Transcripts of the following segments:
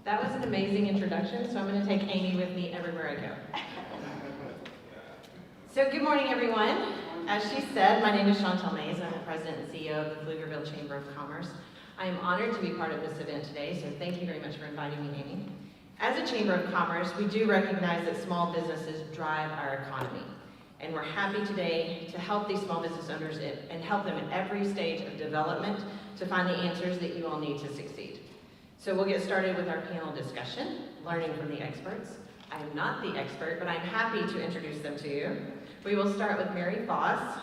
That was an amazing introduction, so I'm going to take Amy with me everywhere I go. So good morning, everyone. As she said, my name is Chantal Mays. I'm the President and CEO of the Pflugerville Chamber of Commerce. I am honored to be part of this event today, so thank you very much for inviting me, Amy. As a Chamber of Commerce, we do recognize that small businesses drive our economy. And we're happy today to help these small business owners and help them at every stage of development to find the answers that you all need to succeed. So we'll get started with our panel discussion, learning from the experts. I am not the expert, but I'm happy to introduce them to you. We will start with Mary Foss.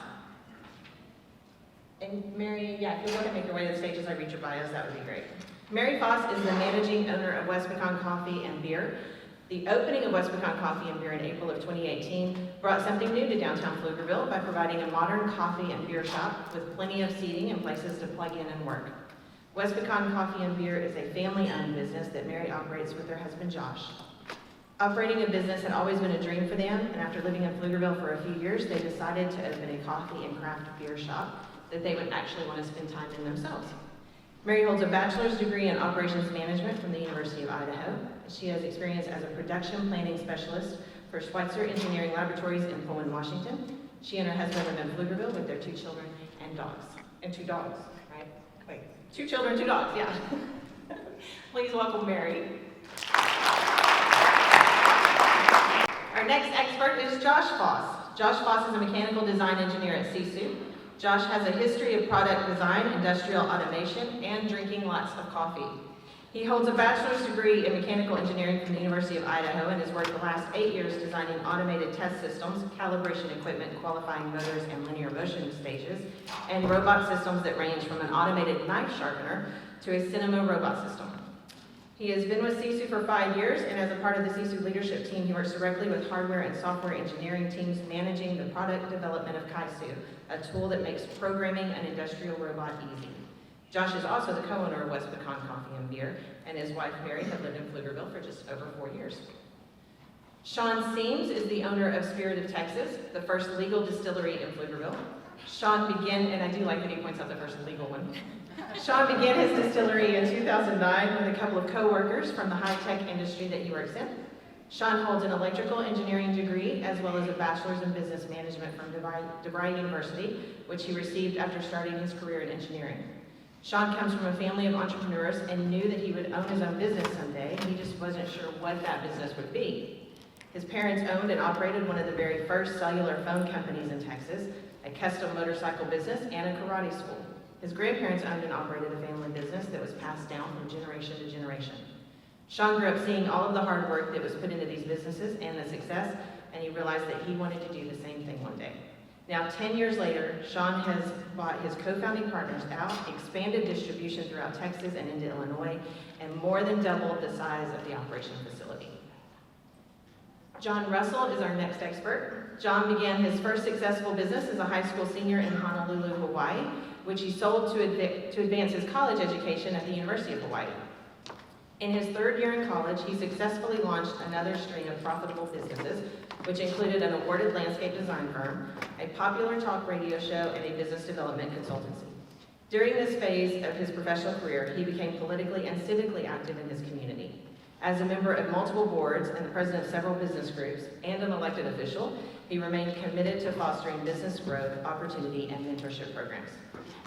And Mary, if you'll go ahead and make your way to the stage as I read your bios, that would be great. Mary Foss is the managing owner of West Pecan Coffee and Beer. The opening of West Pecan Coffee and Beer in April of 2018 brought something new to downtown Pflugerville by providing a modern coffee and beer shop with plenty of seating and places to plug in and work. West Pecan Coffee and Beer is a family-owned business that Mary operates with her husband, Josh. Operating a business had always been a dream for them, and after living in Pflugerville for a few years, they decided to open a coffee and craft beer shop that they would actually want to spend time in themselves. Mary holds a bachelor's degree in operations management from the University of Idaho. She has experience as a production planning specialist for Schweitzer Engineering Laboratories in Pullman, Washington. She and her husband live in Pflugerville with their 2 children and dogs. And 2 dogs, right? Wait, 2 children, 2 dogs, yeah. Please welcome Mary. Our next expert is Josh Foss. Josh Foss is a mechanical design engineer at CSU. Josh has a history of product design, industrial automation, and drinking lots of coffee. He holds a bachelor's degree in mechanical engineering from the University of Idaho and has worked the last 8 years designing automated test systems, calibration equipment, qualifying motors and linear motion stages, and robot systems that range from an automated knife sharpener to a cinema robot system. He has been with CSU for 5 years, and as a part of the CSU leadership team, he works directly with hardware and software engineering teams managing the product development of Kaisu, a tool that makes programming an industrial robot easy. Josh is also the co-owner of West Pecan Coffee and Beer, and his wife Mary have lived in Pflugerville for just over 4 years. Sean Seams is the owner of Spirit of Texas, the first legal distillery in Pflugerville. Sean began, and I do like that he points out the first legal one. Sean began his distillery in 2009 with a couple of co-workers from the high-tech industry that he works in. Sean holds an electrical engineering degree as well as a bachelor's in business management from DeVry University, which he received after starting his career in engineering. Sean comes from a family of entrepreneurs and knew that he would own his own business someday. He just wasn't sure what that business would be. His parents owned and operated one of the very first cellular phone companies in Texas, a custom motorcycle business, and a karate school. His grandparents owned and operated a family business that was passed down from generation to generation. Sean grew up seeing all of the hard work that was put into these businesses and the success, and he realized that he wanted to do the same thing one day. Now, 10 years later, Sean has bought his co-founding partners out, expanded distribution throughout Texas and into Illinois, and more than doubled the size of the operation facility. John Russell is our next expert. John began his first successful business as a high school senior in Honolulu, Hawaii, which he sold to advance his college education at the University of Hawaii. In his 3rd year in college, he successfully launched another string of profitable businesses, which included an awarded landscape design firm, a popular talk radio show, and a business development consultancy. During this phase of his professional career, he became politically and civically active in his community. As a member of multiple boards and the president of several business groups and an elected official, he remained committed to fostering business growth, opportunity, and mentorship programs.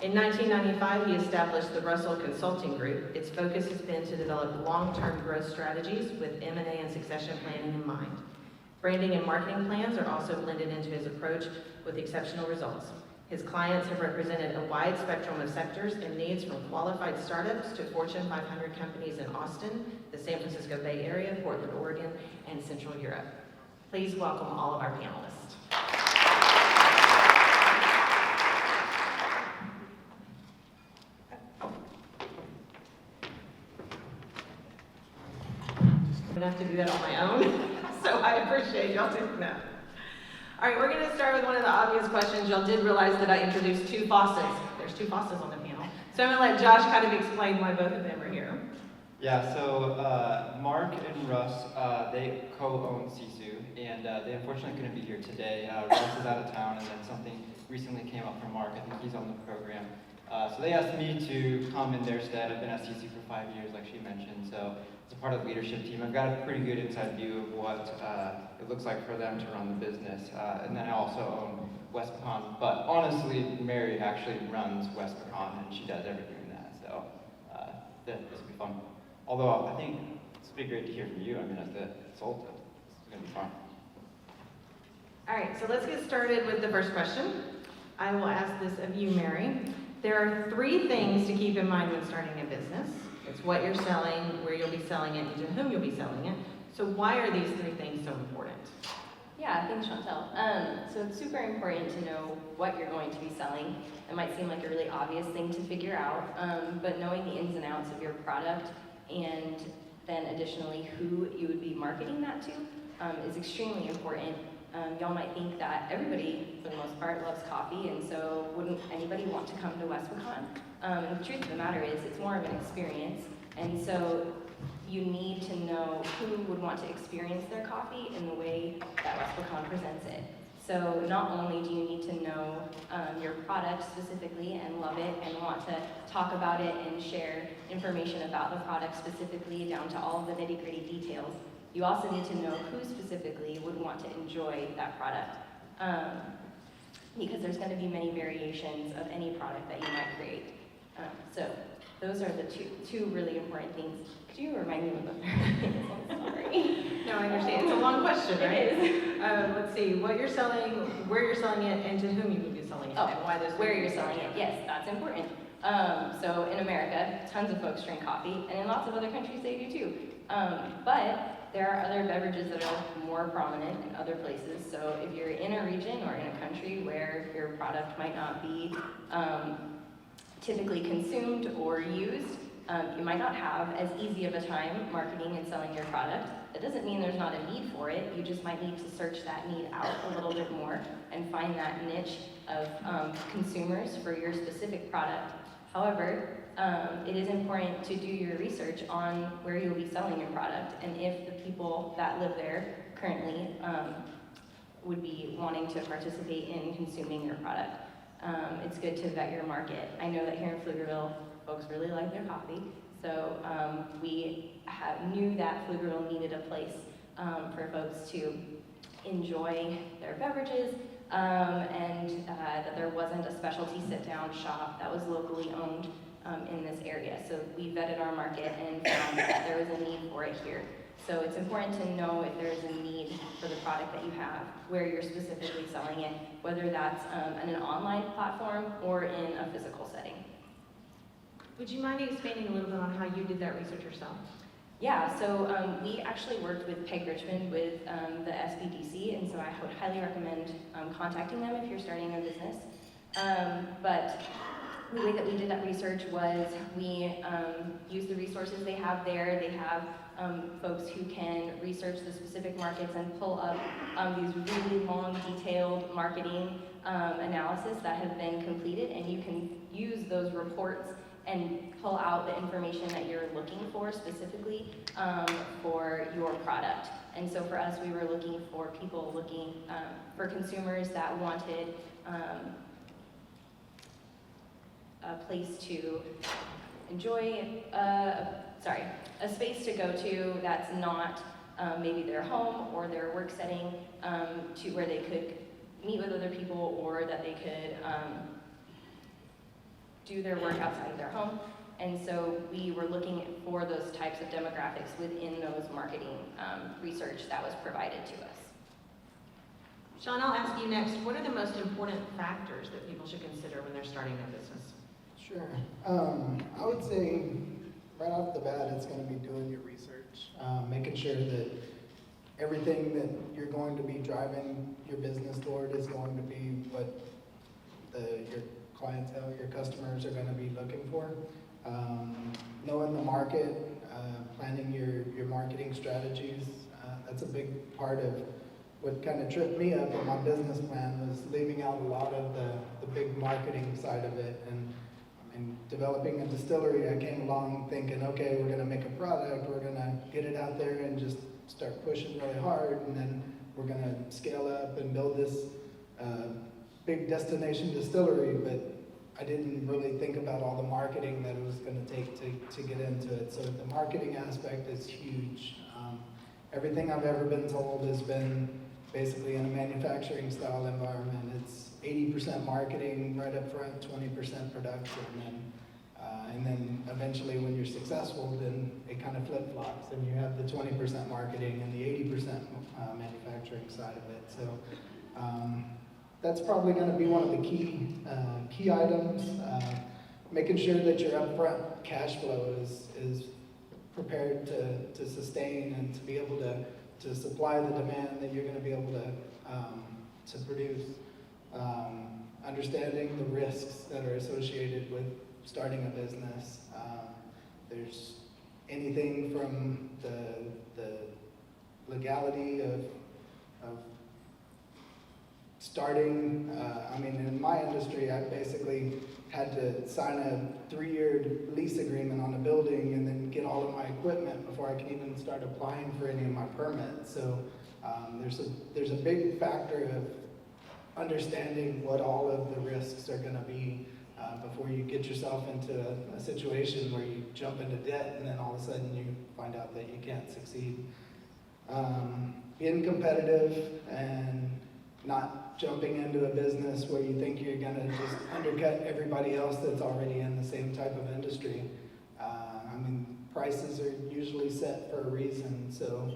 In 1995, he established the Russell Consulting Group. Its focus has been to develop long-term growth strategies with M&A and succession planning in mind. Branding and marketing plans are also blended into his approach with exceptional results. His clients have represented a wide spectrum of sectors and needs from qualified startups to Fortune 500 companies in Austin, the San Francisco Bay Area, Portland, Oregon, and Central Europe. Please welcome all of our panelists. I'm gonna have to do that on my own, so I appreciate y'all doing that. All right, we're gonna start with one of the obvious questions. Y'all did realize that I introduced 2 Fosses. There's 2 Fosses on the panel. So I'm gonna let Josh kind of explain why both of them are here. Yeah, so Mark and Russ, they co-own CSU, and they unfortunately couldn't be here today. Russ is out of town, and then something recently came up from Mark. I think he's on the program. So they asked me to come in their stead. I've been at CC for 5 years, like she mentioned, so as a part of the leadership team, I've got a pretty good inside view of what it looks like for them to run the business. And then I also own West Pecan, but honestly, Mary actually runs West Pecan, and she does everything in that, so this will be fun. Although I think it's pretty great to hear from you, I mean, as the consultant, it's going to be fun. All right, so let's get started with the first question. I will ask this of you, Mary. There are 3 things to keep in mind when starting a business. It's what you're selling, where you'll be selling it, and to whom you'll be selling it. So why are these 3 things so important? Yeah, thanks, Chantel. So it's super important to know what you're going to be selling. It might seem like a really obvious thing to figure out, but knowing the ins and outs of your product and then additionally who you would be marketing that to is extremely important. Y'all might think that everybody, for the most part, loves coffee, and so wouldn't anybody want to come to West Pecan? And the truth of the matter is, it's more of an experience, and so you need to know who would want to experience their coffee in the way that West Pecan presents it. So not only do you need to know your product specifically and love it and want to talk about it and share information about the product specifically down to all of the nitty-gritty details, you also need to know who specifically would want to enjoy that product. Because there's going to be many variations of any product that you might create. So those are the two really important things. Could you remind me what the third thing is? I'm sorry. No, I understand. It's a long question, right? It is. Let's see, what you're selling, where you're selling it, and to whom you would be selling it, Oh, and why those where you're selling it. Yes, that's important. So in America, tons of folks drink coffee, and in lots of other countries they do too. But there are other beverages that are more prominent in other places. So if you're in a region or in a country where your product might not be typically consumed or used, you might not have as easy of a time marketing and selling your product. That doesn't mean there's not a need for it. You just might need to search that need out a little bit more and find that niche of consumers for your specific product. However, it is important to do your research on where you'll be selling your product and if the people that live there currently would be wanting to participate in consuming your product. It's good to vet your market. I know that here in Pflugerville, folks really like their coffee, so we knew that Pflugerville needed a place for folks to enjoy their beverages and that there wasn't a specialty sit-down shop that was locally owned in this area. So we vetted our market and found that there was a need for it here. So it's important to know if there is a need for the product that you have, where you're specifically selling it, whether that's in an online platform or in a physical setting. Would you mind expanding a little bit on how you did that research yourself? Yeah, so we actually worked with Peg Richmond with the SBDC, and so I would highly recommend contacting them if you're starting a business. But the way that we did that research was we used the resources they have there. They have folks who can research the specific markets and pull up these really long, detailed marketing analysis that have been completed, and you can use those reports and pull out the information that you're looking for specifically for your product. And so for us, we were looking for people looking for consumers that wanted a place to enjoy, a space to go to that's not maybe their home or their work setting, to where they could meet with other people or that they could do their work outside of their home. And so we were looking for those types of demographics within those marketing research that was provided to us. Sean, I'll ask you next. What are the most important factors that people should consider when they're starting their business? Sure. I would say right off the bat, it's going to be doing your research, making sure that everything that you're going to be driving your business toward is going to be what your clientele, your customers are going to be looking for. Knowing the market, planning your marketing strategies, that's a big part of what kind of tripped me up in my business plan was leaving out a lot of the big marketing side of it. And developing a distillery, I came along thinking, okay, we're going to make a product, we're going to get it out there and just start pushing really hard, and then we're going to scale up and build this big destination distillery. But I didn't really think about all the marketing that it was going to take to get into it. So the marketing aspect is huge. Everything I've ever been told has been basically in a manufacturing style environment. It's 80% marketing right up front, 20% production, and then eventually when you're successful, then it kind of flip-flops and you have the 20% marketing and the 80% manufacturing side of it. So that's probably going to be one of the key items. Making sure that your upfront cash flow is prepared to sustain and to be able to supply the demand that you're going to be able to produce. Understanding the risks that are associated with starting a business. There's anything from the legality of starting. I mean, in my industry, I basically had to sign a 3-year lease agreement on a building and then get all of my equipment before I could even start applying for any of my permits. So there's a big factor of understanding what all of the risks are going to be before you get yourself into a situation where you jump into debt and then all of a sudden you find out that you can't succeed. Being competitive and not jumping into a business where you think you're going to just undercut everybody else that's already in the same type of industry. I mean, prices are usually set for a reason, so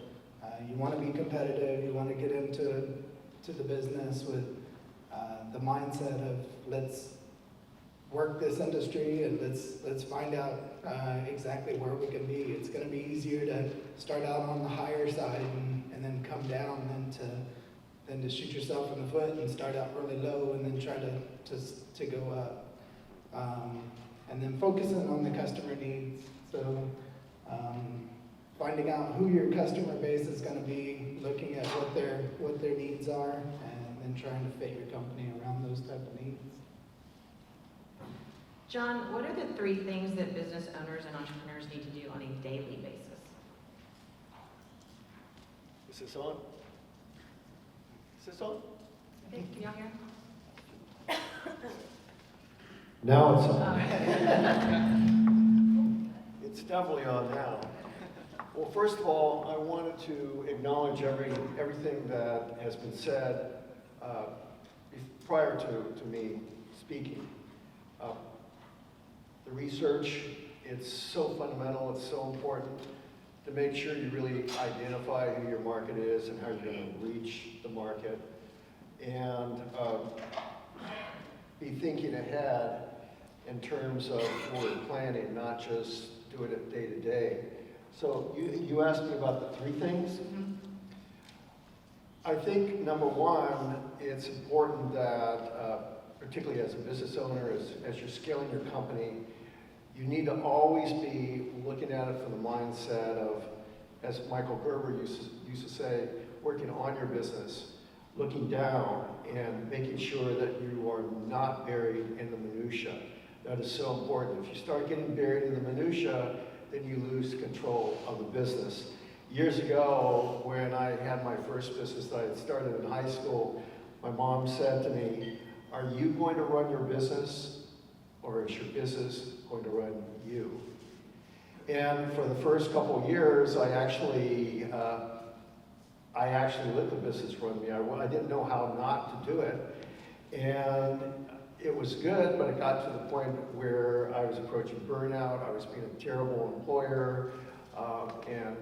you want to be competitive, you want to get into the business with the mindset of let's work this industry and let's find out exactly where we can be. It's going to be easier to start out on the higher side and then come down than to shoot yourself in the foot and start out really low and then try to go up. And then focusing on the customer needs. So finding out who your customer base is going to be, looking at what their needs are, and then trying to fit your company around those type of needs. John, what are the 3 things that business owners and entrepreneurs need to do on a daily basis? Is this on? Is this on? Okay, can y'all hear? Now it's on. It's definitely on now. Well, first of all, I wanted to acknowledge everything that has been said prior to me speaking. The research, it's so fundamental, it's so important to make sure you really identify who your market is and how you're going to reach the market, and be thinking ahead in terms of forward planning, not just do it day to day. So you asked me about the 3 things. Mm-hmm. I think number 1, it's important that, particularly as a business owner, as you're scaling your company, you need to always be looking at it from the mindset of, as Michael Gerber used to say, working on your business, looking down and making sure that you are not buried in the minutia. That is so important. If you start getting buried in the minutia, then you lose control of the business. Years ago, when I had my first business that I had started in high school, my mom said to me, "Are you going to run your business, or is your business going to run you?" And for the first couple of years, I actually let the business run me. I didn't know how not to do it. And it was good, but it got to the point where I was approaching burnout. I was being a terrible employer, and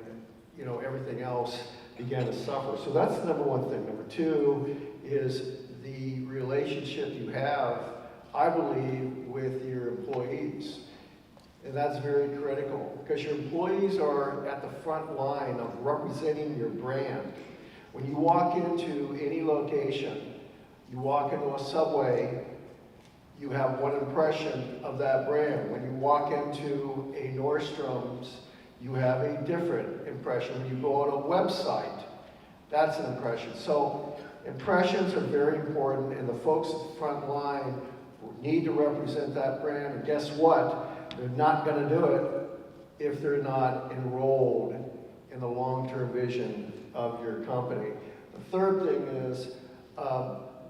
everything else began to suffer. So that's number 1 thing. Number 2 is the relationship you have, I believe, with your employees. And that's very critical, because your employees are at the front line of representing your brand. When you walk into any location, you walk into a Subway, you have one impression of that brand. When you walk into a Nordstrom's, you have a different impression. When you go on a website, that's an impression. So impressions are very important, and the folks at the front line need to represent that brand. And guess what? They're not going to do it if they're not enrolled in the long-term vision of your company. The third thing is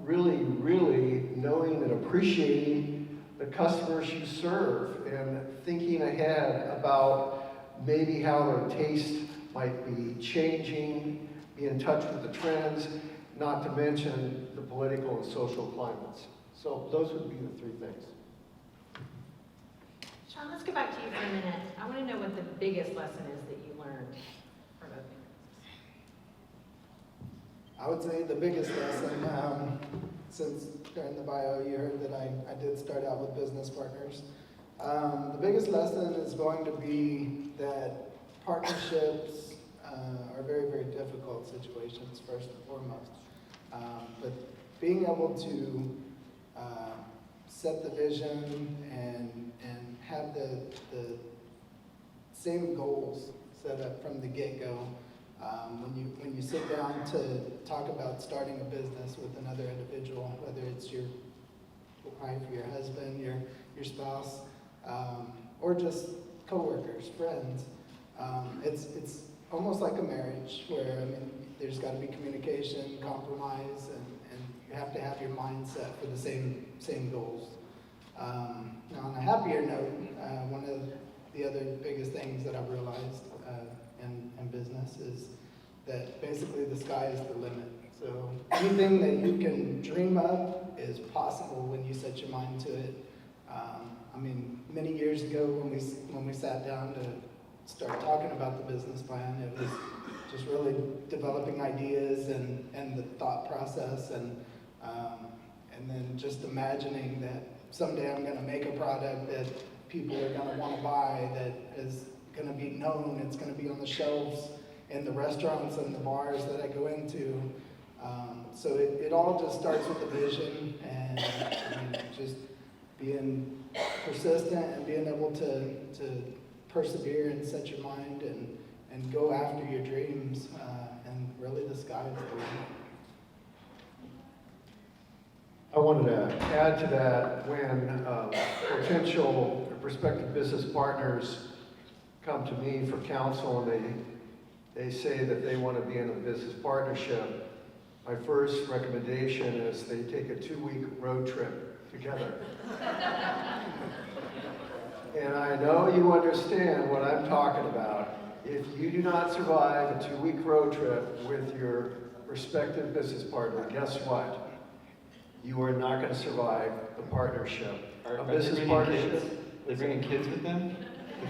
really knowing and appreciating the the customers you serve and thinking ahead about maybe how their taste might be changing, be in touch with the trends, not to mention the political and social climates. So those would be the 3 things. Sean, let's go back to you for a minute. I want to know what the biggest lesson is that you learned from opening. I would say the biggest lesson, since during the bio you heard that I did start out with business partners. The biggest lesson is going to be that partnerships are very, very difficult situations, first and foremost. But being able to set the vision and have the same goals set up from the get-go. When you sit down to talk about starting a business with another individual, whether it's your wife, your husband, your spouse, or just coworkers, friends, it's almost like a marriage where, I mean, there's got to be communication, compromise, and you have to have your mindset for the same goals. Now, on a happier note, one of the other biggest things that I've realized in business is that basically the sky is the limit. So anything that you can dream of is possible when you set your mind to it. I mean, many years ago when we sat down to start talking about the business plan, it was just really developing ideas and the thought process and then just imagining that someday I'm going to make a product that people are going to want to buy, that is going to be known, it's going to be on the shelves in the restaurants and the bars that I go into. So it all just starts with the vision and just being persistent and being able to persevere and set your mind and go after your dreams, and really the sky is the limit. I wanted to add to that when potential or prospective business partners come to me for counsel and they say that they want to be in a business partnership, my first recommendation is they take a 2-week road trip together. And I know you understand what I'm talking about. If you do not survive a 2-week road trip with your prospective business partner, guess what? You are not going to survive the partnership. A business partnership. They're bringing kids with them?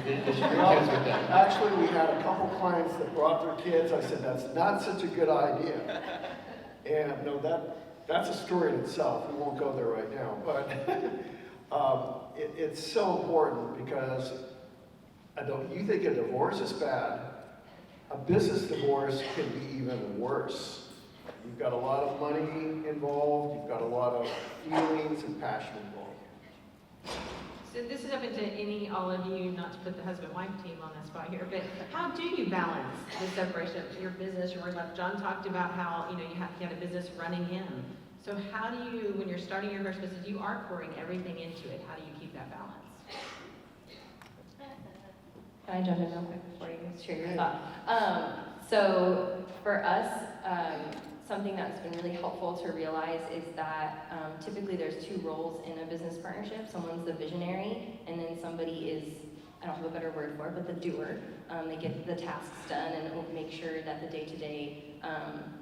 They should bring Well, kids with them. actually, we had a couple clients that brought their kids. I said, that's not such a good idea. And no, that's a story in itself. We won't go there right now. But it's so important because you think a divorce is bad. A business divorce can be even worse. You've got a lot of money involved. You've got a lot of feelings and passion involved. So this is open to all of you, not to put the husband-wife team on the spot here, but how do you balance the separation of your business, your work life? John talked about how, you had a business running him. So how do you, when you're starting your first business, you are pouring everything into it. How do you keep that balance? Can I jump in real quick before you share your thought? So for us, something that's been really helpful to realize is that typically there's 2 roles in a business partnership. Someone's the visionary, and then somebody is, I don't have a better word for it, but the doer. They get the tasks done and make sure that the day-to-day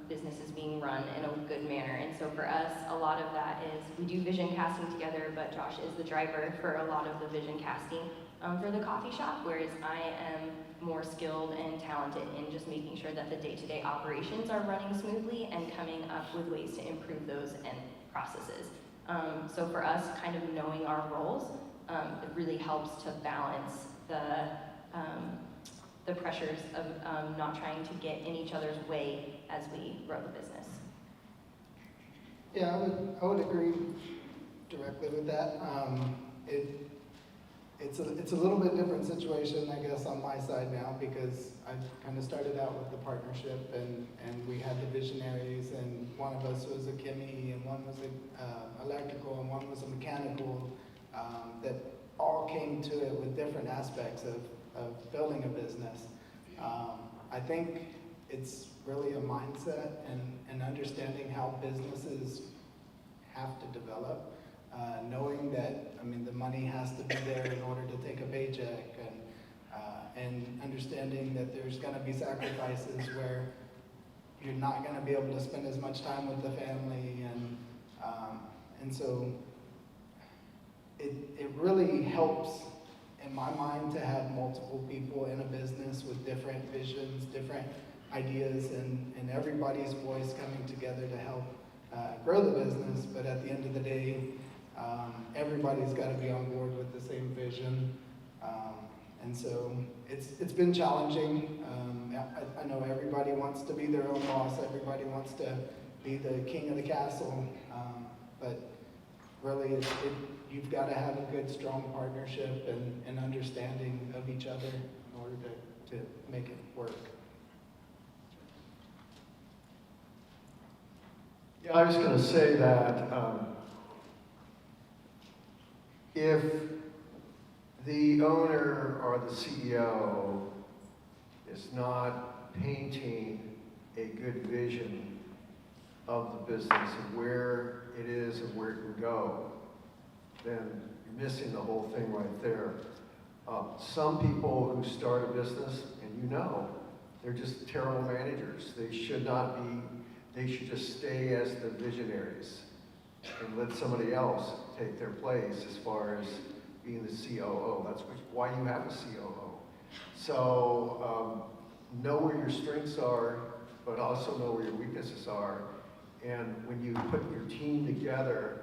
business is being run in a good manner. And so for us, a lot of that is, we do vision casting together, but Josh is the driver for a lot of the vision casting for the coffee shop, whereas I am more skilled and talented in just making sure that the day-to-day operations are running smoothly and coming up with ways to improve those end processes. So for us, kind of knowing our roles, it really helps to balance the pressures of not trying to get in each other's way as we grow the business. Yeah, I would agree directly with that. It's a little bit different situation, I guess, on my side now, because I kind of started out with the partnership and we had the visionaries, and one of us was a chemie and one was a electrical and one was a mechanical, that all came to it with different aspects of building a business. I think it's really a mindset and understanding how businesses have to develop. knowing that, I mean, the money has to be there in order to take a paycheck, and understanding that there's gonna be sacrifices where you're not gonna be able to spend as much time with the family, and so it really helps in my mind to have multiple people in a business with different visions, different ideas, and everybody's voice coming together to help grow the business. But at the end of the day, everybody's got to be on board with the same vision. And so it's been challenging. I know everybody wants to be their own boss. Everybody wants to be the king of the castle. But really, you've got to have a good, strong partnership and understanding of each other in order to make it work. Yeah, I was going to say that if the owner or the CEO is not painting a good vision of the business and where it is and where it can go, then you're missing the whole thing right there. Some people who start a business, and they're just terrible managers. They should not be. They should just stay as the visionaries and let somebody else take their place as far as being the COO. That's why you have a COO. So know where your strengths are, but also know where your weaknesses are. And when you put your team together,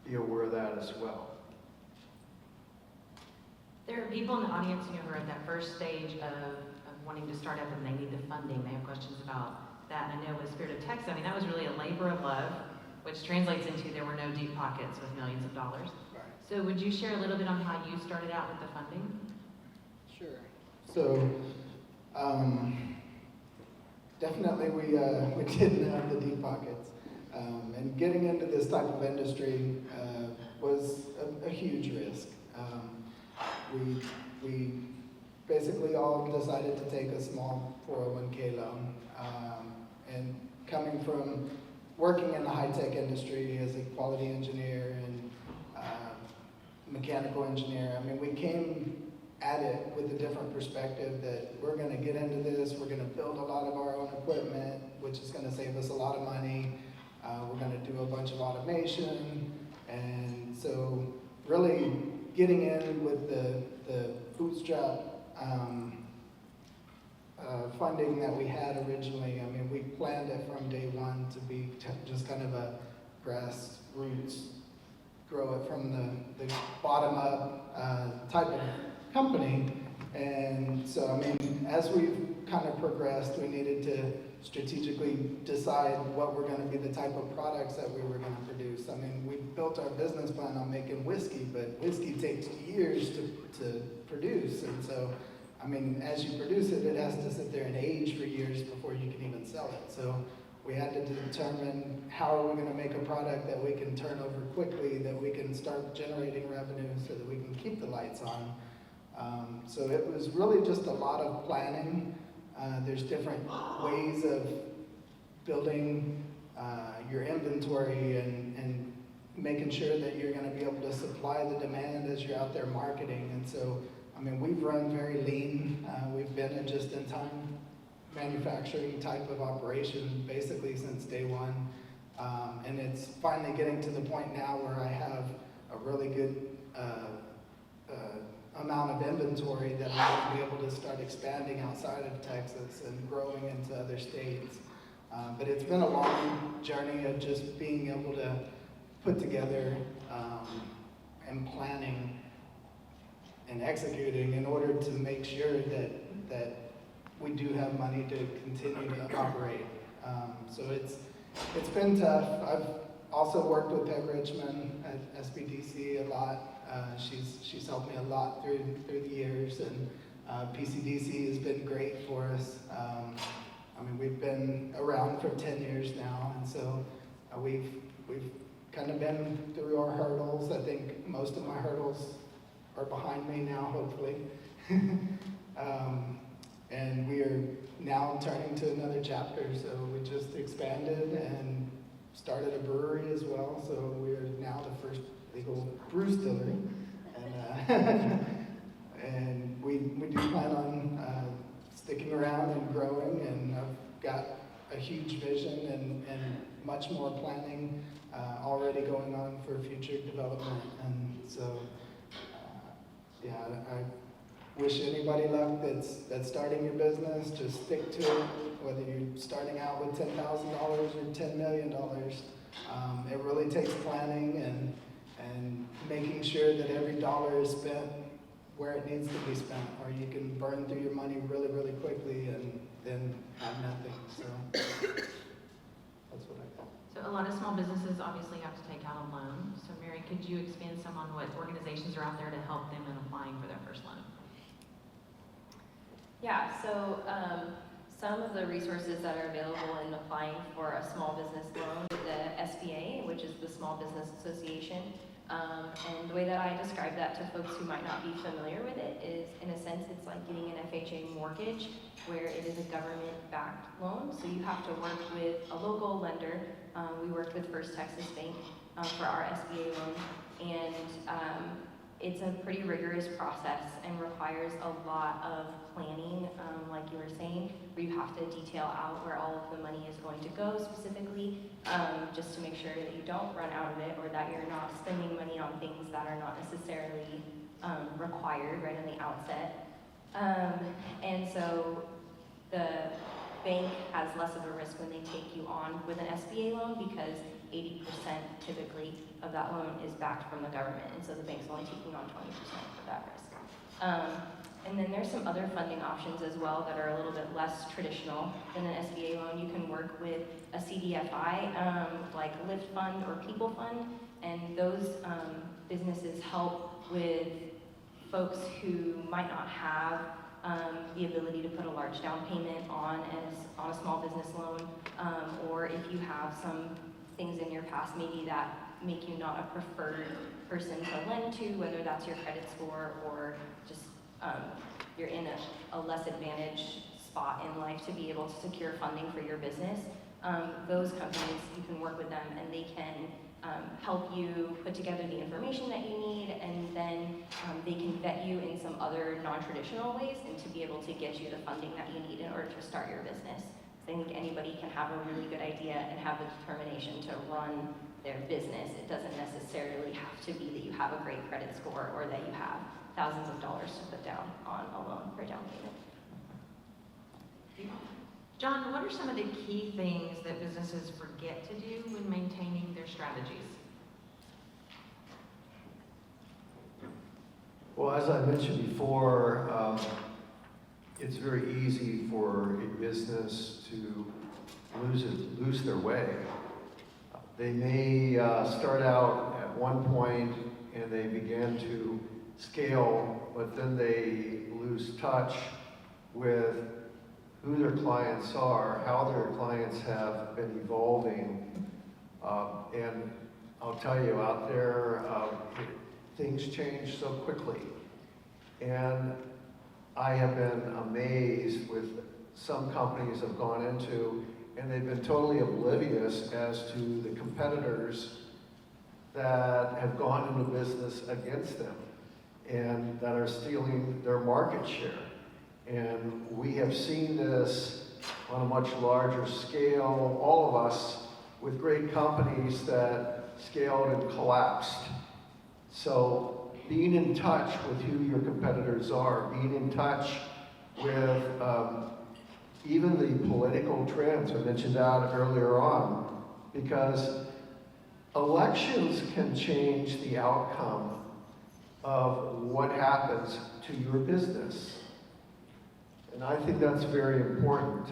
be aware of that as well. There are people in the audience, who are at that first stage of wanting to start up and they need the funding. They have questions about that. And I know with Spirit of Texas, that was really a labor of love, which translates into there were no deep pockets with millions of dollars. Right. So would you share a little bit on how you started out with the funding? Sure. So, definitely we didn't have the deep pockets. And getting into this type of industry was a huge risk. We basically all decided to take a small 401k loan. And coming from working in the high-tech industry as a quality engineer and mechanical engineer, we came at it with a different perspective that we're going to get into this, we're going to build a lot of our own equipment, which is going to save us a lot of money. We're going to do a bunch of automation. And so really getting in with the bootstrap funding that we had originally, we planned it from day one to be just kind of a grassroots, grow it from the bottom up type of company. And so, as we've kind of progressed, we needed to strategically decide what were going to be the type of products that we were going to produce. We built our business plan on making whiskey, but whiskey takes years to produce. And so, as you produce it, it has to sit there and age for years before you can even sell it. So we had to determine how are we going to make a product that we can turn over quickly, that we can start generating revenue so that we can keep the lights on. So it was really just a lot of planning. There's different ways of building your inventory and making sure that you're going to be able to supply the demand as you're out there marketing. And so, we've run very lean. We've been a just-in-time manufacturing type of operation basically since day one. And it's finally getting to the point now where I have a really good amount of inventory that I'm going to be able to start expanding outside of Texas and growing into other states. But it's been a long journey of just being able to put together and planning and executing in order to make sure that we do have money to continue to operate. So it's been tough. I've also worked with Peg Richmond at SBDC a lot. She's helped me a lot through the years, and PCDC has been great for us. We've been around for 10 years now, and so we've kind of been through our hurdles. I think most of my hurdles are behind me now, hopefully. And we are now turning to another chapter. So we just expanded and started a brewery as well. So we are now the first legal brew distillery. And, and we do plan on sticking around and growing, and I've got a huge vision and much more planning already going on for future development. And so, yeah, I wish anybody luck that's starting your business. Just stick to it, whether you're starting out with $10,000 or $10 million. It really takes planning and making sure that every dollar is spent where it needs to be spent, or you can burn through your money really, really quickly and then have nothing. So that's what I got. So a lot of small businesses obviously have to take out a loan. So Mary, could you expand some on what organizations are out there to help them in applying for their first loan? Yeah, so some of the resources that are available in applying for a small business loan, the SBA, which is the Small Business Association. And the way that I describe that to folks who might not be familiar with it is, in a sense, it's like getting an FHA mortgage, where it is a government-backed loan. So you have to work with a local lender. We worked with First Texas Bank for our SBA loan, and it's a pretty rigorous process and requires a lot of planning, like you were saying, where you have to detail out where all of the money is going to go specifically, just to make sure that you don't run out of it, or that you're not spending money on things that are not necessarily required right in the outset. And so the bank has less of a risk when they take you on with an SBA loan, because 80% typically of that loan is backed from the government, and so the bank's only taking on 20% of that risk. And then there's some other funding options as well that are a little bit less traditional than an SBA loan. You can work with a CDFI, like Lift Fund or People Fund, and those businesses help with folks who might not have the ability to put a large down payment on a small business loan, or if you have some things in your past maybe that make you not a preferred person to lend to, whether that's your credit score or just you're in a less advantaged spot in life to be able to secure funding for your business. Those companies, you can work with them, and they can help you put together the information that you need, and then they can vet you in some other non-traditional ways and to be able to get you the funding that you need in order to start your business. I think anybody can have a really good idea and have the determination to run their business. It doesn't necessarily have to be that you have a great credit score or that you have thousands of dollars to put down on a loan for a down payment. John, what are some of the key things that businesses forget to do when maintaining their strategies? Well, as I mentioned before, it's very easy for a business to lose their way. They may start out at one point and they begin to scale, but then they lose touch with who their clients are, how their clients have been evolving. And I'll tell you, out there, things change so quickly. And I have been amazed with some companies I've gone into, and they've been totally oblivious as to the competitors that have gone into business against them and that are stealing their market share. And we have seen this on a much larger scale, all of us, with great companies that scaled and collapsed. So being in touch with who your competitors are, being in touch with even the political trends, I mentioned that earlier on, because elections can change the outcome of what happens to your business. And I think that's very important.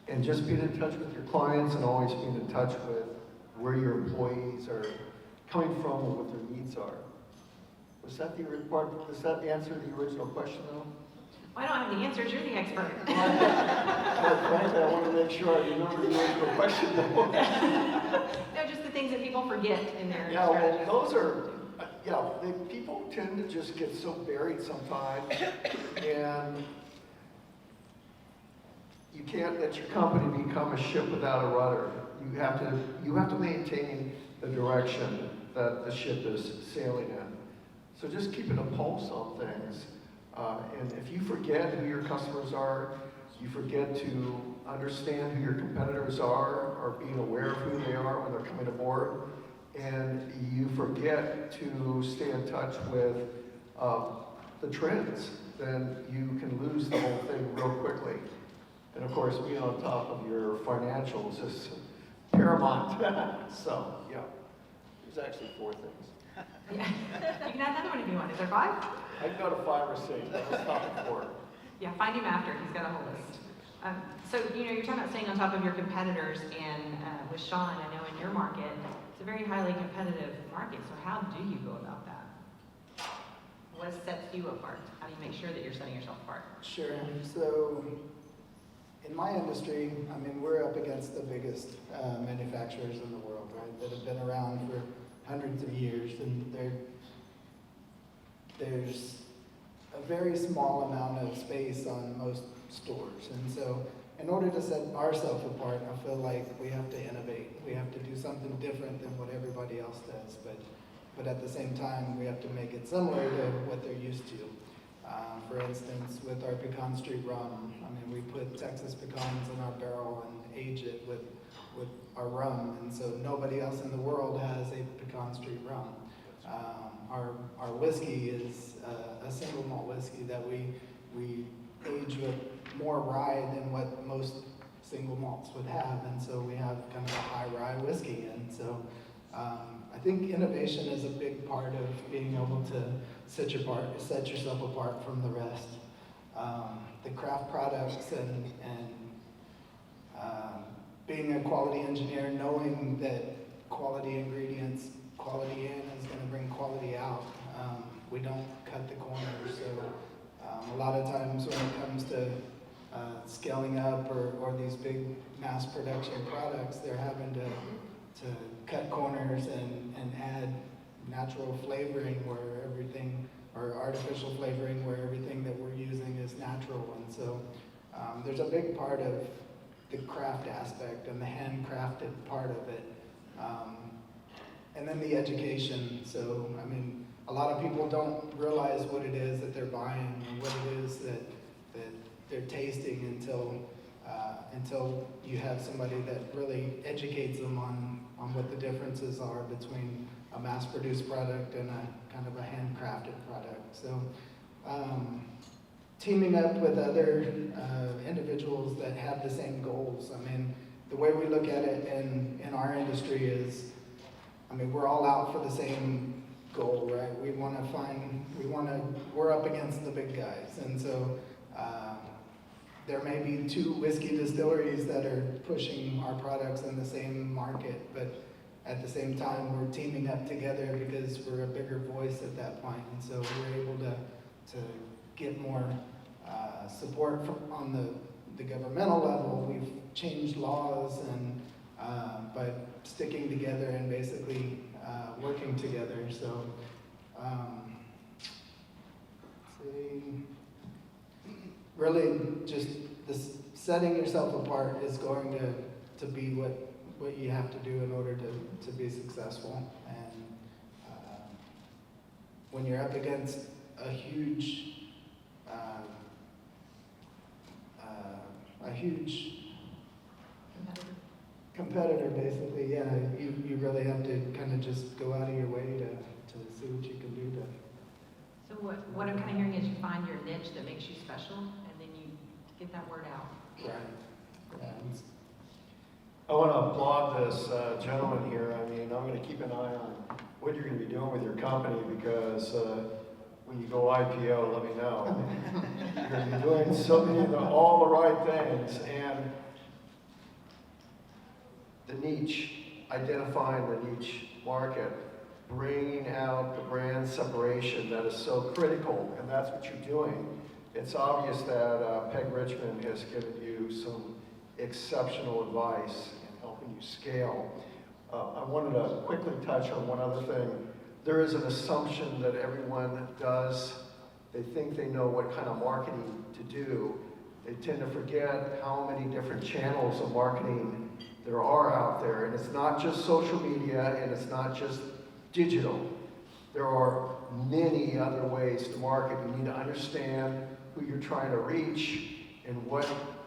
And just being in touch with your clients and always being in touch with where your employees are coming from and what their needs are. Was that the part? Does that answer the original question though? I don't have the answers, you're the expert. Well, frankly, I want to make sure I remember the original question though. No, just the things that people forget in their Yeah, well, strategies. those are, people tend to just get so buried sometimes, and you can't let your company become a ship without a rudder. You have to maintain the direction that the ship is sailing in. So just keeping a pulse on things. And if you forget who your customers are, you forget to understand who your competitors are, or being aware of who they are when they're coming aboard, and you forget to stay in touch with the trends, then you can lose the whole thing real quickly. And of course, being on top of your financials is paramount. So, yeah, there's actually 4 things. Yeah. You can add another one if you want. Is there 5? I can go to 5 or 6, but I'll stop at 4. Yeah, find him after. He's got a whole list. So, you're talking about staying on top of your competitors, and with Sean, I know in your market, it's a very highly competitive market. So how do you go about that? What sets you apart? How do you make sure that you're setting yourself apart? Sure. So in my industry, I mean, we're up against the biggest manufacturers in the world, right? That have been around for hundreds of years, and there's a very small amount of space on most stores. And so in order to set ourselves apart, I feel like we have to innovate. We have to do something different than what everybody else does. But at the same time, we have to make it similar to what they're used to. For instance, with our Pecan Street rum, I mean, we put Texas pecans in our barrel and age it with our rum. And so nobody else in the world has a Pecan Street rum. Our whiskey is a single malt whiskey that we age with more rye than what most single malts would have, and so we have kind of a high rye whiskey. And so I think innovation is a big part of being able to set yourself apart from the rest. The craft products and being a quality engineer, knowing that quality ingredients, quality in is going to bring quality out. We don't cut the corners. So a lot of times when it comes to scaling up or these big mass production products, they're having to cut corners and add natural flavoring where everything, or artificial flavoring where everything that we're using is natural. And so there's a big part of the craft aspect and the handcrafted part of it. And then the education. So, I mean, a lot of people don't realize what it is that they're buying and what it is that they're tasting until you have somebody that really educates them on what the differences are between a mass-produced product and a kind of a handcrafted product. So, teaming up with other individuals that have the same goals. I mean, the way we look at it in our industry is, I mean, we're all out for the same goal, right? We're up against the big guys. And so there may be 2 whiskey distilleries that are pushing our products in the same market, but at the same time, we're teaming up together because we're a bigger voice at that point. And so we're able to get more support on the governmental level. We've changed laws and by sticking together and basically working together. So, really just this setting yourself apart is going to be what you have to do in order to be successful. And when you're up against a huge competitor, basically, yeah, you really have to kind of just go out of your way to see what you can do to. So what I'm kind of hearing is you find your niche that makes you special, and then you get that word out. Right. Yeah. I want to applaud this gentleman here. I mean, I'm going to keep an eye on what you're going to be doing with your company, because when you go IPO, let me know. You're going to be doing so many all the right things. And the niche, identifying the niche market, bringing out the brand separation that is so critical, and that's what you're doing. It's obvious that Peg Richmond has given you some exceptional advice in helping you scale. I wanted to quickly touch on one other thing. There is an assumption that everyone does. They think they know what kind of marketing to do. They tend to forget how many different channels of marketing there are out there. And it's not just social media and it's not just digital. There are many other ways to market. You need to understand who you're trying to reach and what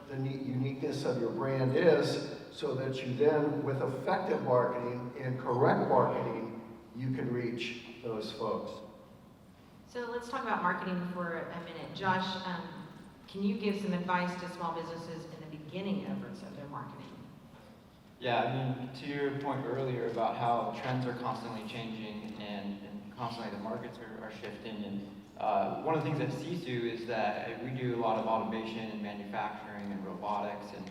the uniqueness of your brand is, so that you then, with effective marketing and correct marketing, you can reach those folks. So let's talk about marketing for a minute. Josh, can you give some advice to small businesses in the beginning efforts of their marketing? Yeah, I mean, to your point earlier about how trends are constantly changing and constantly the markets are shifting. And one of the things at Sisu is that we do a lot of automation and manufacturing and robotics, and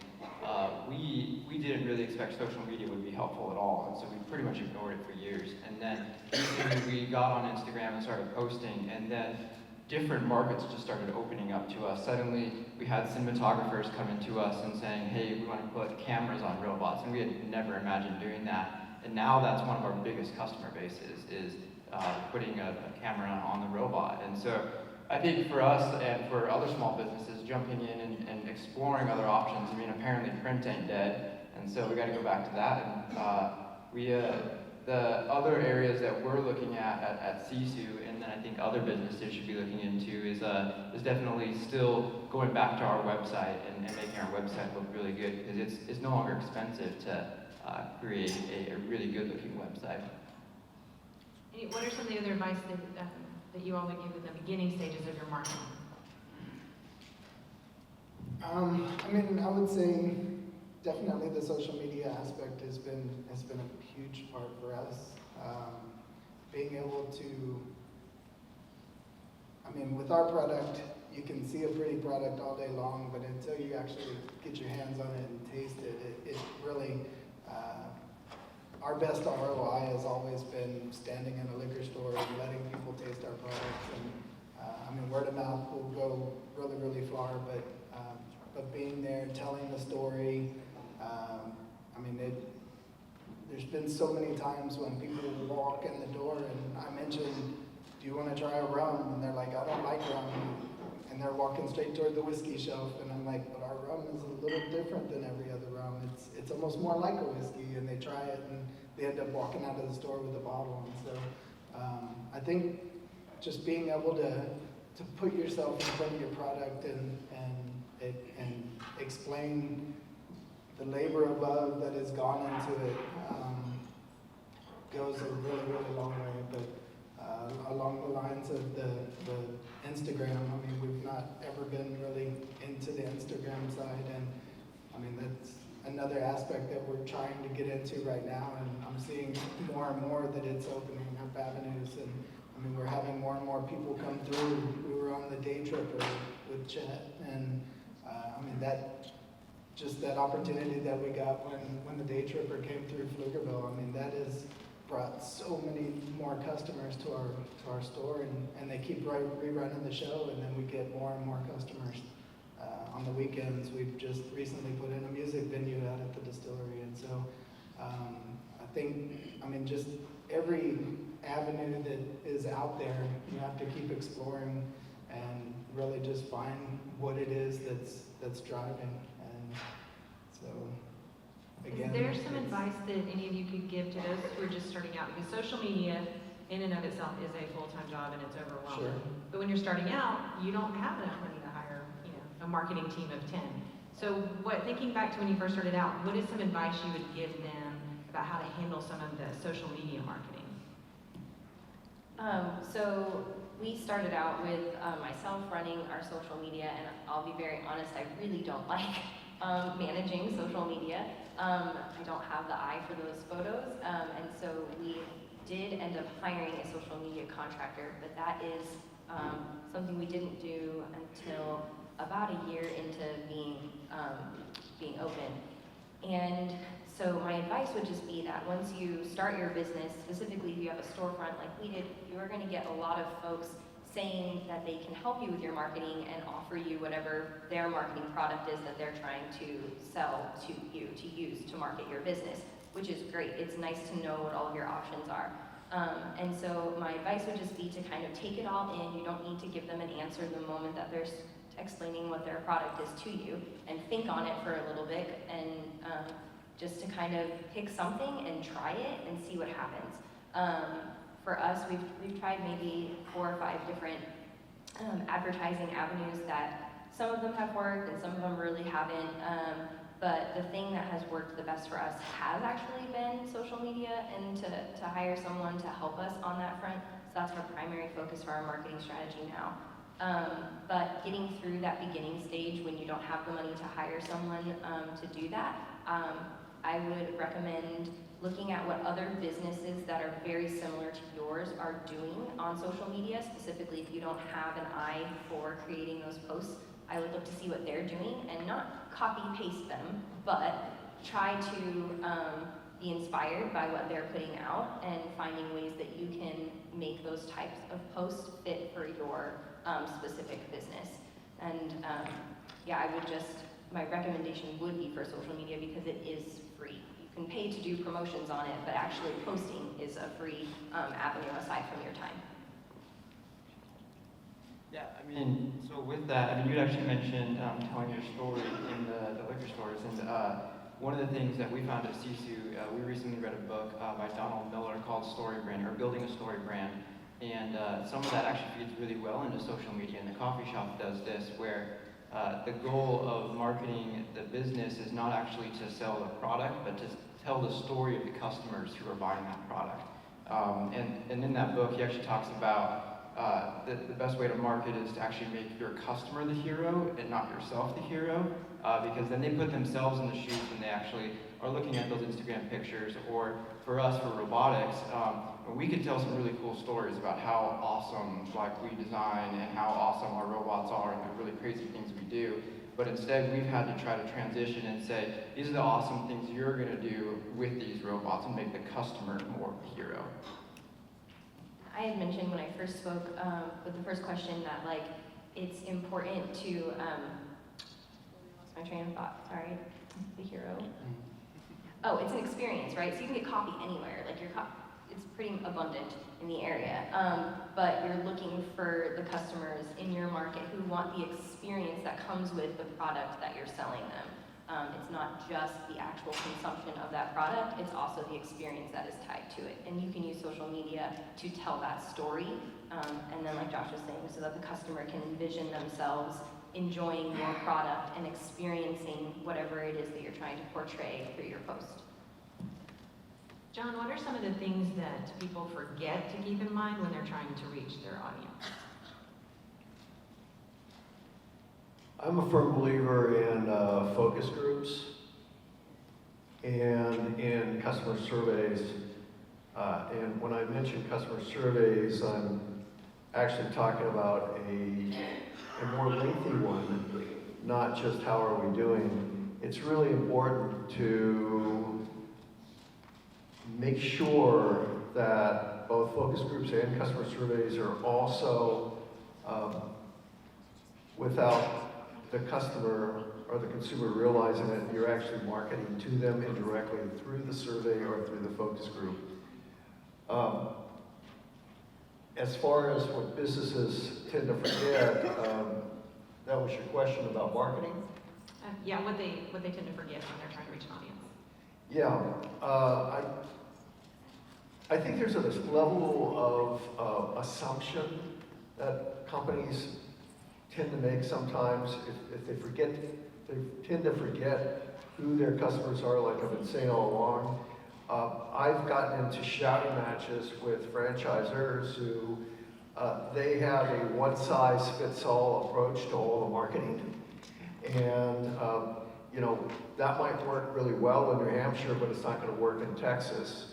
we didn't really expect social media would be helpful at all, and so we pretty much ignored it for years. And then recently we got on Instagram and started posting, and then different markets just started opening up to us. Suddenly we had cinematographers coming to us and saying, hey, we want to put cameras on robots, and we had never imagined doing that. And now that's one of our biggest customer bases, is putting a camera on the robot. And so I think for us and for other small businesses, jumping in and exploring other options, I mean, apparently print ain't dead, and so we got to go back to that. And the other areas that we're looking at Sisu, and then I think other businesses should be looking into, is definitely still going back to our website and making our website look really good, because it's no longer expensive to create a really good looking website. What are some of the other advice that you all would give in the beginning stages of your marketing? I mean, I would say definitely the social media aspect has been a huge part for us. Being able to, I mean, with our product, you can see a pretty product all day long, but until you actually get your hands on it and taste it, it really, our best ROI has always been standing in a liquor store and letting people taste our products. And I mean, word of mouth will go really, really far, but being there, telling the story, I mean, there's been so many times when people walk in the door and I mention, do you want to try a rum? And they're like, I don't like rum. And they're walking straight toward the whiskey shelf, and I'm like, but our rum is a little different than every other rum. It's almost more like a whiskey, and they try it, and they end up walking out of the store with a bottle. And so I think just being able to put yourself in front of your product and explain the labor of love that has gone into it goes a really, really long way. But along the lines of the Instagram, I mean, we've not ever been really into the Instagram side, and I mean, that's another aspect that we're trying to get into right now, and I'm seeing more and more that it's opening up avenues, and I mean, we're having more and more people come through. We were on the day tripper with Chet, and I mean, that opportunity that we got when the day tripper came through Pflugerville, I mean, that has brought so many more customers to our store, and they keep rerunning the show, and then we get more and more customers. On the weekends, we've just recently put in a music venue out at the distillery, and so I think, I mean, just every avenue that is out there, you have to keep exploring and really just find what it is that's driving. And so, again, is there some advice that any of you could give to those who are just starting out? Because social media in and of itself is a full-time job and it's overwhelming. Sure. But when you're starting out, you don't have enough money to hire, a marketing team of 10. So thinking back to when you first started out, what is some advice you would give them about how to handle some of the social media marketing? So we started out with myself running our social media, and I'll be very honest, I really don't like managing social media. I don't have the eye for those photos, and so we did end up hiring a social media contractor, but that is something we didn't do until about a year into being open. And so my advice would just be that once you start your business, specifically if you have a storefront like we did, you are going to get a lot of folks saying that they can help you with your marketing and offer you whatever their marketing product is that they're trying to sell to you to use to market your business, which is great. It's nice to know what all of your options are. And so my advice would just be to kind of take it all in. You don't need to give them an answer the moment that they're explaining what their product is to you, and think on it for a little bit, and just to kind of pick something and try it and see what happens. For us, we've tried maybe 4 or 5 different advertising avenues that some of them have worked and some of them really haven't. But the thing that has worked the best for us has actually been social media and to hire someone to help us on that front. So that's our primary focus for our marketing strategy now. But getting through that beginning stage when you don't have the money to hire someone to do that, I would recommend looking at what other businesses that are very similar to yours are doing on social media, specifically if you don't have an eye for creating those posts. I would look to see what they're doing and not copy paste them, but try to be inspired by what they're putting out and finding ways that you can make those types of posts fit for your specific business. And yeah, my recommendation would be for social media because it is free. You can pay to do promotions on it, but actually posting is a free avenue aside from your time. Yeah, I mean, so with that, I mean, you had actually mentioned telling your story in the liquor stores, and one of the things that we found at CSU, we recently read a book by Donald Miller called Story Brand, or Building a Story Brand, and some of that actually feeds really well into social media, and the coffee shop does this, where the goal of marketing the business is not actually to sell the product, but to tell the story of the customers who are buying that product. And in that book, he actually talks about the best way to market is to actually make your customer the hero and not yourself the hero, because then they put themselves in the shoes when they actually are looking at those Instagram pictures. Or for us, for robotics, we could tell some really cool stories about how awesome we design and how awesome our robots are and the really crazy things we do. But instead, we've had to try to transition and say, these are the awesome things you're going to do with these robots and make the customer more of the hero. I had mentioned when I first spoke with the first question that it's important to, lost my train of thought, sorry, the hero. Oh, it's an experience, right? So you can get coffee anywhere, it's pretty abundant in the area, but you're looking for the customers in your market who want the experience that comes with the product that you're selling them. It's not just the actual consumption of that product, it's also the experience that is tied to it. And you can use social media to tell that story, and then like Josh was saying, so that the customer can envision themselves enjoying your product and experiencing whatever it is that you're trying to portray through your post. John, what are some of the things that people forget to keep in mind when they're trying to reach their audience? I'm a firm believer in focus groups and in customer surveys. And when I mention customer surveys, I'm actually talking about a more lengthy one, not just how are we doing. It's really important to make sure that both focus groups and customer surveys are also without the customer or the consumer realizing that you're actually marketing to them indirectly through the survey or through the focus group. As far as what businesses tend to forget, that was your question about marketing? Yeah, what they tend to forget when they're trying to reach an audience. Yeah, I think there's this level of assumption that companies tend to make sometimes if they forget, they tend to forget who their customers are, like I've been saying all along. I've gotten into shouting matches with franchisors who they have a one-size-fits-all approach to all the marketing. And that might work really well in New Hampshire, but it's not going to work in Texas.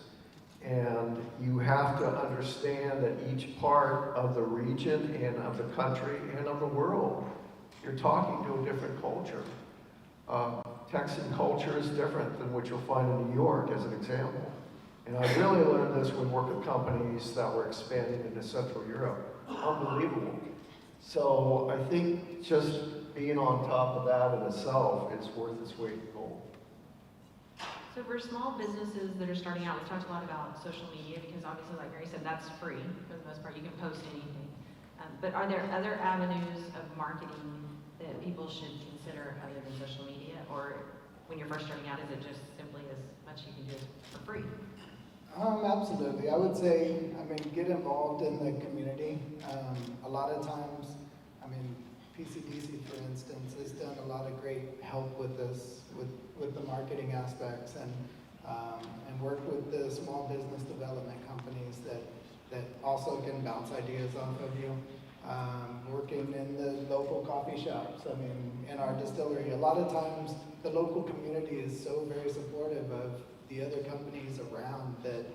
And you have to understand that each part of the region and of the country and of the world, you're talking to a different culture. Texan culture is different than what you'll find in New York, as an example. And I really learned this when working with companies that were expanding into Central Europe. Unbelievable. So I think just being on top of that in itself is worth its weight in gold. So for small businesses that are starting out, we've talked a lot about social media because obviously, like Mary said, that's free for the most part. You can post anything. But are there other avenues of marketing that people should consider other than social media? Or when you're first starting out? Is it just simply as much you can do for free? Absolutely. I would say, get involved in the community. A lot of times, PCDC, for instance, has done a lot of great help with this, with the marketing aspects, and work with the small business development companies that also can bounce ideas off of you. Working in the local coffee shops, in our distillery. A lot of times, the local community is so very supportive of the other companies around that,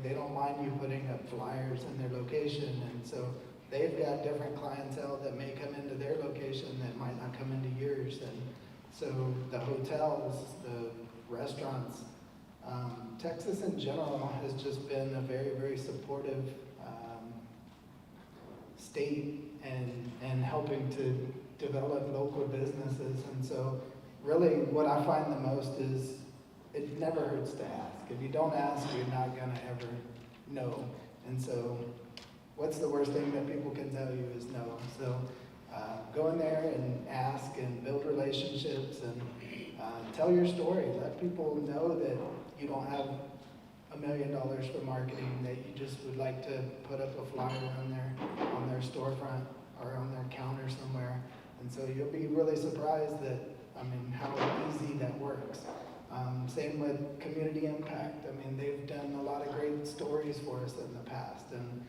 they don't mind you putting up flyers in their location, and so they've got different clientele that may come into their location that might not come into yours, and so the hotels, the restaurants, Texas in general has just been a very, very supportive state and helping to develop local businesses, and so really what I find the most is it never hurts to ask. If you don't ask, you're not gonna ever know. And so, what's the worst thing that people can tell you is no. So, go in there and ask and build relationships and tell your story. Let people know that you don't have $1 million for marketing, that you just would like to put up a flyer on their storefront or on their counter somewhere. And so you'll be really surprised that, how easy that works. Same with community impact. They've done a lot of great stories for us in the past, and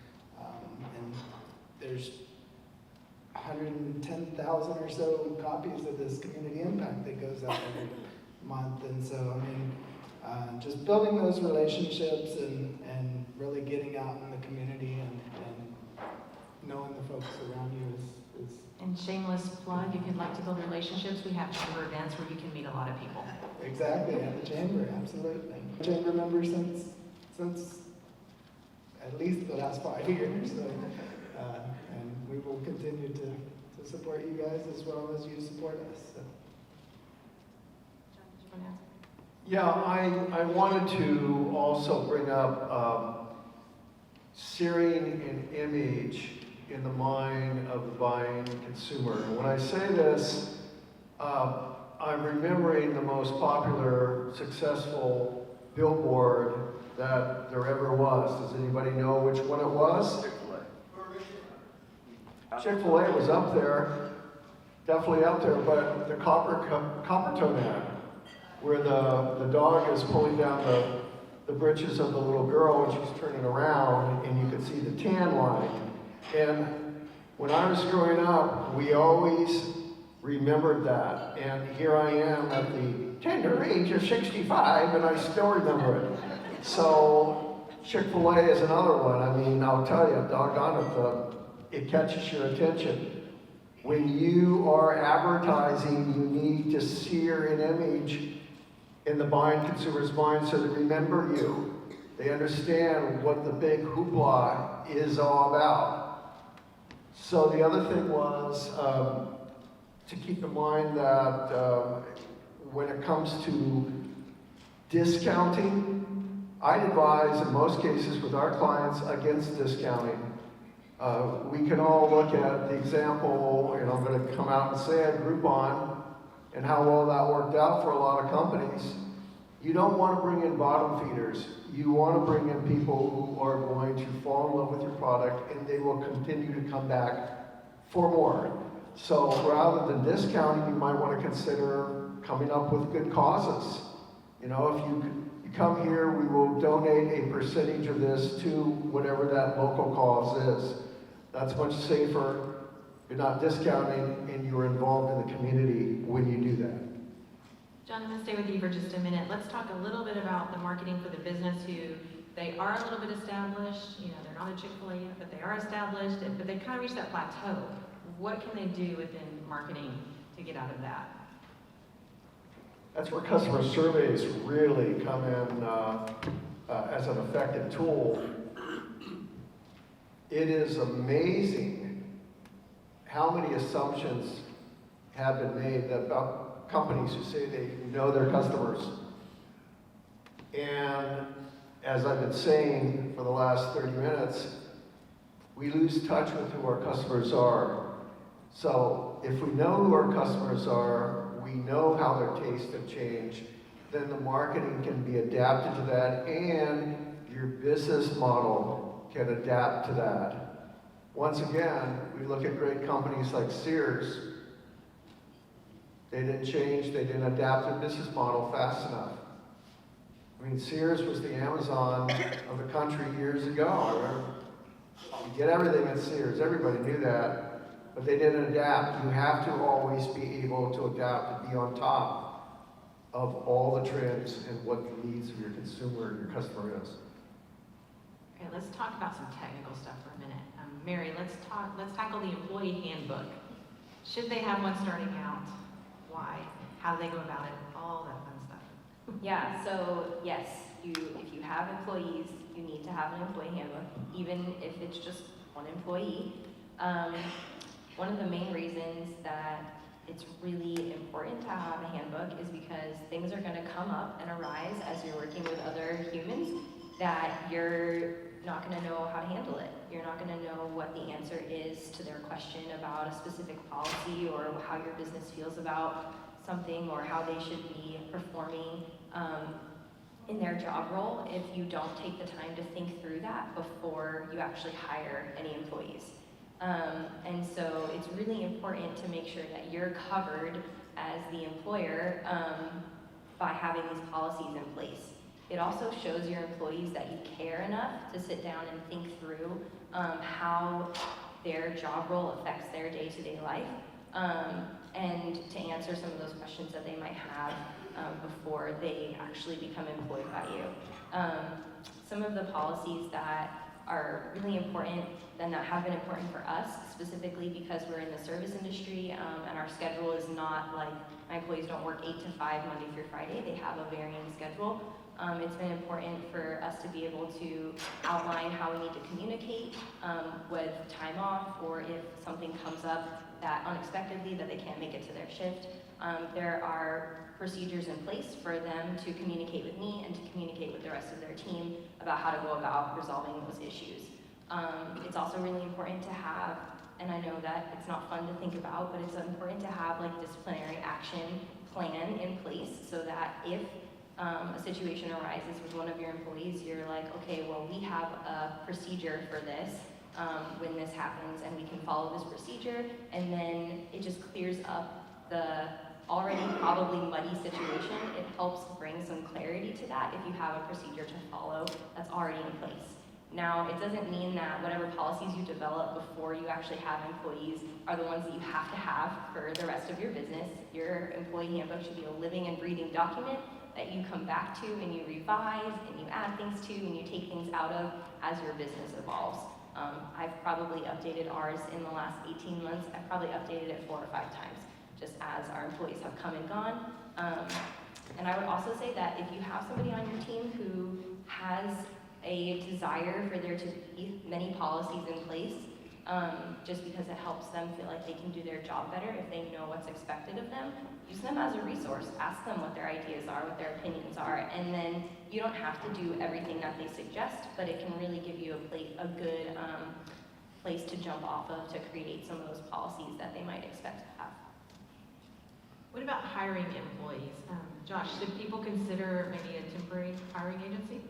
there's 110,000 or so copies of this community impact that goes out every month, and so just building those relationships and really getting out in the community and knowing the folks around you is. And shameless plug, if you'd like to build relationships, we have chamber events where you can meet a lot of people. Exactly, at the chamber, absolutely. Chamber member since at least the last 5 years, so, and we will continue to support you guys as well as you support us. So. John, did you want to ask? Yeah, I wanted to also bring up searing an image in the mind of the buying consumer. And when I say this, I'm remembering the most popular, successful billboard that there ever was. Does anybody know which one it was? Chick-fil-A was up there, definitely up there, but the copper tone ad, where the dog is pulling down the britches of the little girl and she's turning around and you can see the tan line. And when I was growing up, we always remembered that. And here I am at the tender age of 65 and I still remember it. So Chick-fil-A is another one. I'll tell you, doggone it catches your attention. When you are advertising, you need to sear an image in the buying consumer's mind so they remember you. They understand what the big hoopla is all about. So the other thing was to keep in mind that when it comes to discounting, I'd advise in most cases with our clients against discounting. We can all look at the example, and I'm going to come out and say it, Groupon, and how well that worked out for a lot of companies. You don't want to bring in bottom feeders. You want to bring in people who are going to fall in love with your product and they will continue to come back for more. So rather than discounting, you might want to consider coming up with good causes. If you come here, we will donate a percentage of this to whatever that local cause is. That's much safer. You're not discounting and you're involved in the community when you do that. John, I'm going to stay with you for just a minute. Let's talk a little bit about the marketing for the business who they are a little bit established. They're not a Chick-fil-A yet, but they are established, but they've kind of reached that plateau. What can they do within marketing to get out of that? That's where customer surveys really come in as an effective tool. It is amazing how many assumptions have been made about companies who say they know their customers. And as I've been saying for the last 30 minutes, we lose touch with who our customers are. So if we know who our customers are, we know how their tastes have changed, then the marketing can be adapted to that, and your business model can adapt to that. Once again, we look at great companies like Sears. They didn't change, they didn't adapt their business model fast enough. I mean, Sears was the Amazon of the country years ago. You get everything at Sears, everybody knew that, but they didn't adapt. You have to always be able to adapt and be on top of all the trends and what the needs of your consumer and your customer is. Okay, let's talk about some technical stuff for a minute. Mary, let's tackle the employee handbook. Should they have one starting out? Why? How do they go about it? All that fun stuff. Yeah, so yes, if you have employees, you need to have an employee handbook, even if it's just one employee. One of the main reasons that it's really important to have a handbook is because things are going to come up and arise as you're working with other humans that you're not going to know how to handle it. You're not going to know what the answer is to their question about a specific policy or how your business feels about something or how they should be performing in their job role if you don't take the time to think through that before you actually hire any employees. And so it's really important to make sure that you're covered as the employer by having these policies in place. It also shows your employees that you care enough to sit down and think through how their job role affects their day-to-day life and to answer some of those questions that they might have before they actually become employed by you. Some of the policies that are really important and that have been important for us, specifically because we're in the service industry and our schedule is not like, my employees don't work 8 to 5 Monday through Friday, they have a varying schedule. It's been important for us to be able to outline how we need to communicate with time off or if something comes up that unexpectedly that they can't make it to their shift. There are procedures in place for them to communicate with me and to communicate with the rest of their team about how to go about resolving those issues. It's also really important to have, and I know that it's not fun to think about, but it's important to have like disciplinary action plan in place so that if a situation arises with one of your employees, you're like, okay, well, we have a procedure for this when this happens, and we can follow this procedure, and then it just clears up the already probably muddy situation. It helps bring some clarity to that if you have a procedure to follow that's already in place. Now, it doesn't mean that whatever policies you develop before you actually have employees are the ones that you have to have for the rest of your business. Your employee handbook should be a living and breathing document that you come back to and you revise and you add things to and you take things out of as your business evolves. I've probably updated ours in the last 18 months. I've probably updated it 4 or 5 times, just as our employees have come and gone. And I would also say that if you have somebody on your team who has a desire for there to be many policies in place, just because it helps them feel like they can do their job better if they know what's expected of them, use them as a resource. Ask them what their ideas are, what their opinions are, and then you don't have to do everything that they suggest, but it can really give you a good place to jump off of to create some of those policies that they might expect to have. What about hiring employees? Josh, should people consider maybe a temporary hiring agency?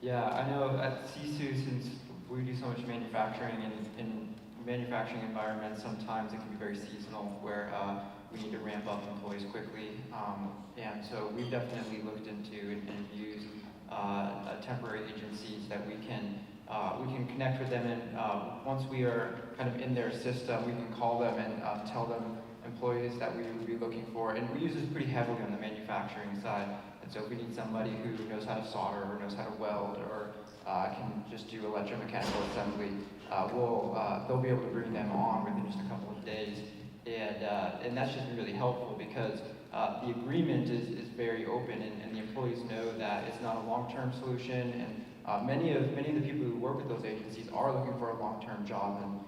Yeah, I know at CSU, since we do so much manufacturing, and in manufacturing environments, sometimes it can be very seasonal, where we need to ramp up employees quickly. And so we've definitely looked into and used temporary agencies that we can connect with them, and once we are kind of in their system, we can call them and tell them employees that we would be looking for. And we use this pretty heavily on the manufacturing side. And so if we need somebody who knows how to solder or knows how to weld or can just do electromechanical assembly, they'll be able to bring them on within just a couple of days. And that's just been really helpful because the agreement is very open, and the employees know that it's not a long-term solution. And many of the people who work with those agencies are looking for a long-term job. And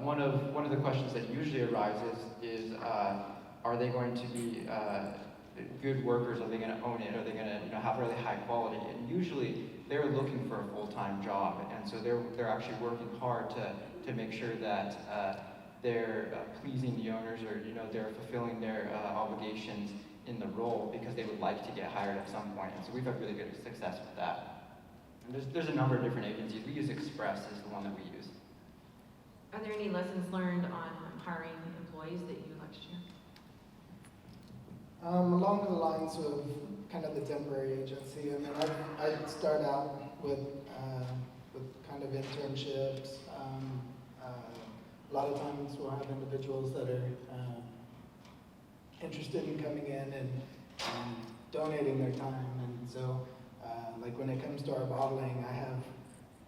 one of the questions that usually arises is, are they going to be good workers? Are they going to own it? Are they going to have really high quality? And usually they're looking for a full-time job, and so they're actually working hard to make sure that they're pleasing the owners, or they're fulfilling their obligations in the role because they would like to get hired at some point. And so we've had really good success with that. And there's a number of different agencies. We use Express as the one that we use. Are there any lessons learned on hiring employees that you would like to share? Along the lines of kind of the temporary agency, I mean, I'd start out with kind of internships. A lot of times we'll have individuals that are interested in coming in and donating their time. And so, like when it comes to our bottling, I have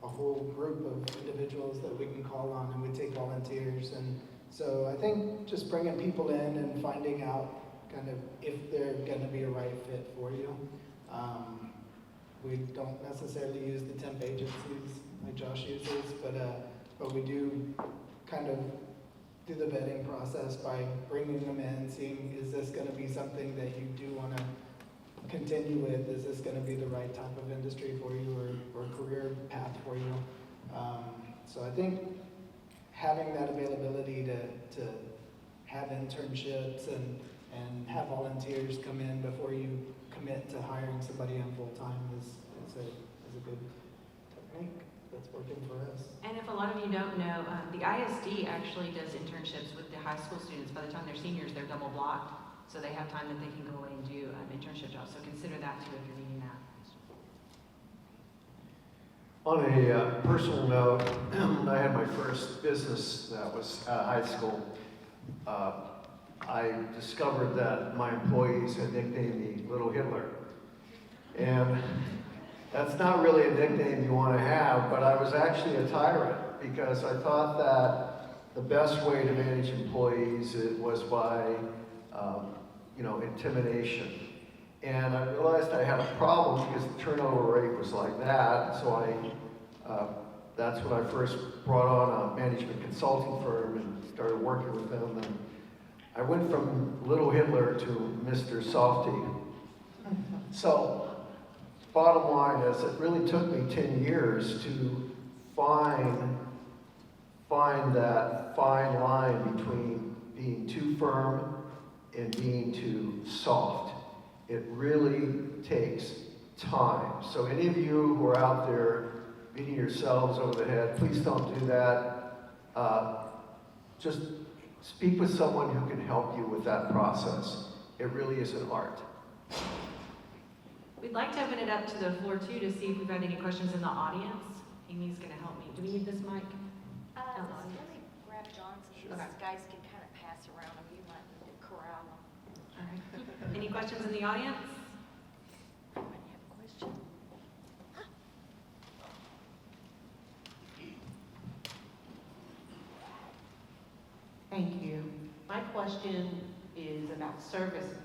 a whole group of individuals that we can call on, and we take volunteers. And so I think just bringing people in and finding out kind of if they're going to be a right fit for you. We don't necessarily use the temp agencies like Josh uses, but we do kind of do the vetting process by bringing them in, seeing is this going to be something that you do want to continue with? Is this going to be the right type of industry for you or career path for you? So I think having that availability to have internships and have volunteers come in before you commit to hiring somebody in full time is a good technique that's working for us. And if a lot of you don't know, the ISD actually does internships with the high school students. By the time they're seniors, they're double blocked, so they have time that they can go away and do internship jobs. So consider that too if you're needing that. On a personal note, I had my first business that was high school. I discovered that my employees had nicknamed me Little Hitler. And that's not really a nickname you want to have, but I was actually a tyrant because I thought that the best way to manage employees was by, intimidation. And I realized I had a problem because the turnover rate was like that. So that's when I first brought on a management consulting firm and started working with them. And I went from Little Hitler to Mr. Softy. So, bottom line is, it really took me 10 years to find that fine line between being too firm and being too soft. It really takes time. So any of you who are out there beating yourselves over the head, please don't do that. Just speak with someone who can help you with that process. It really is an art. We'd like to open it up to the floor too to see if we've had any questions in the audience. Amy's going to help me. Do we need this mic? Let me grab John's so Okay. these guys can kind of pass around them. You might need to corral them. All right. Any questions in the audience? Anybody have a question? Thank you. My question is about services.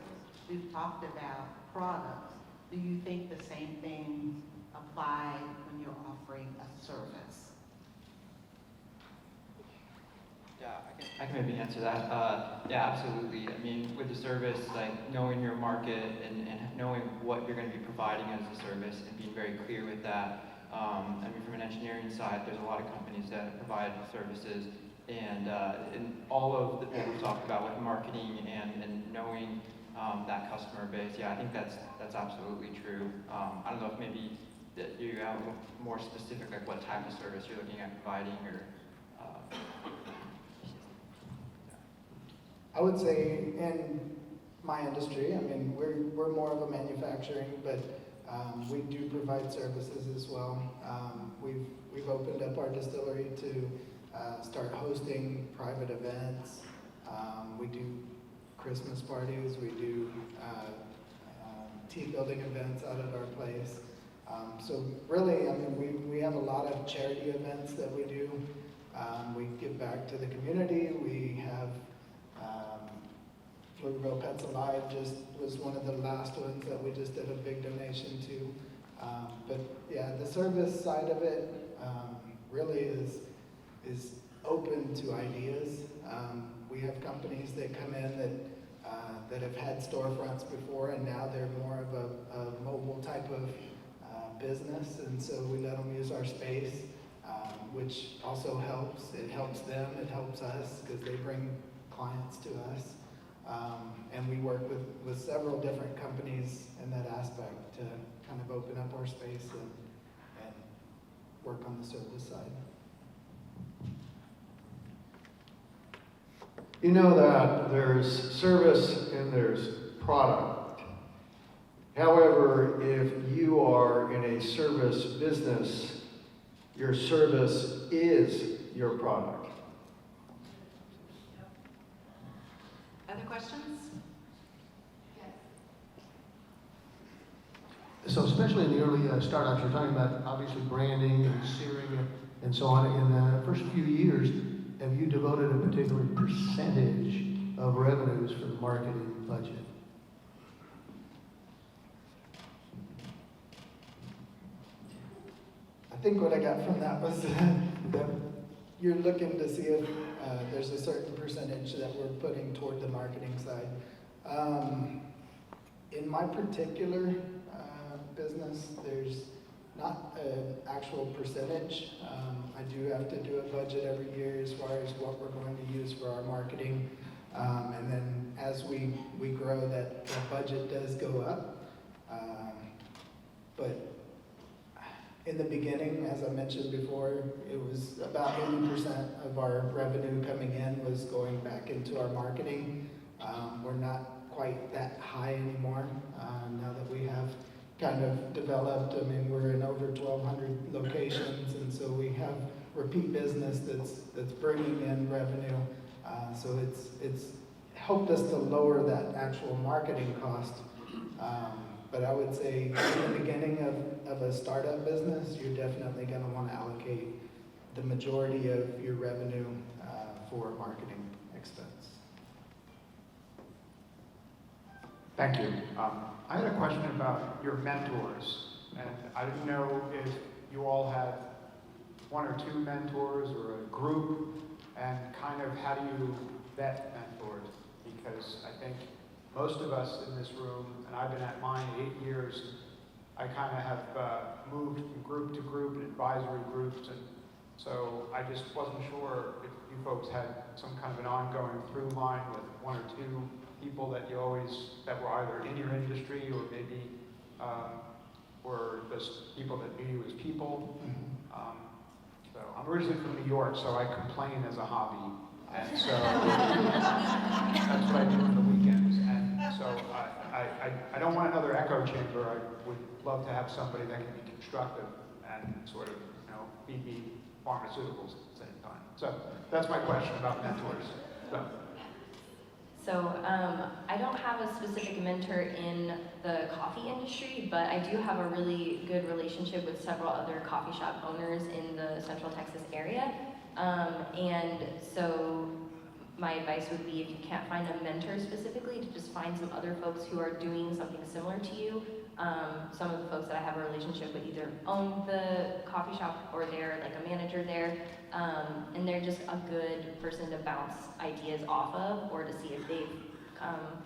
We've talked about products. Do you think the same things apply when you're offering a service? Yeah, I can maybe answer that. Yeah, absolutely. I mean, with the service, like knowing your market and knowing what you're going to be providing as a service and being very clear with that. I mean, from an engineering side, there's a lot of companies that provide services, and all of what we've talked about with marketing and knowing that customer base. Yeah, I think that's absolutely true. I don't know if maybe that you have more specific, like what type of service you're looking at providing, or. I would say in my industry, I mean, we're more of a manufacturing, but we do provide services as well. We've opened up our distillery to start hosting private events. We do Christmas parties. We do team building events out at our place. So really, I mean, we have a lot of charity events that we do. We give back to the community. We have Pflugerville Pets Alive just was one of the last ones that we just did a big donation to. But yeah, the service side of it really is open to ideas. We have companies that come in that have had storefronts before, and now they're more of a mobile type of business, and so we let them use our space, which also helps. It helps them, it helps us, because they bring clients to us. And we work with several different companies in that aspect to kind of open up our space and work on the service side. You know that there's service and there's product. However, if you are in a service business, your service is your product. Other questions? So especially in the early startups, you're talking about obviously branding and searing and so on. In the first few years, have you devoted a particular percentage of revenues for the marketing budget? I think what I got from that was that you're looking to see if there's a certain percentage that we're putting toward the marketing side. In my particular business, there's not an actual percentage. I do have to do a budget every year as far as what we're going to use for our marketing. And then as we grow, that budget does go up. But in the beginning, as I mentioned before, it was about 80% of our revenue coming in was going back into our marketing. We're not quite that high anymore now that we have kind of developed. I mean, we're in over 1,200 locations, and so we have repeat business that's bringing in revenue. So it's helped us to lower that actual marketing cost. But I would say in the beginning of a startup business, you're definitely going to want to allocate the majority of your revenue for marketing expense. Thank you. I had a question about your mentors, and I didn't know if you all had one or two mentors or a group, and kind of how do you vet mentors? Because I think most of us in this room, and I've been at mine 8 years, I kind of have moved from group to group and advisory groups, and so I just wasn't sure if you folks had some kind of an ongoing through line with one or two people that were either in your industry or maybe were just people that knew you as people. So I'm originally from New York, so I complain as a hobby, and so that's what I do on the weekends. And so I don't want another echo chamber. I would love to have somebody that can be constructive and sort of, be pharmaceuticals at the same time. So that's my question about mentors. So I don't have a specific mentor in the coffee industry, but I do have a really good relationship with several other coffee shop owners in the Central Texas area. And so my advice would be, if you can't find a mentor specifically, to just find some other folks who are doing something similar to you. Some of the folks that I have a relationship with either own the coffee shop or they're like a manager there. And they're just a good person to bounce ideas off of, or to see if they've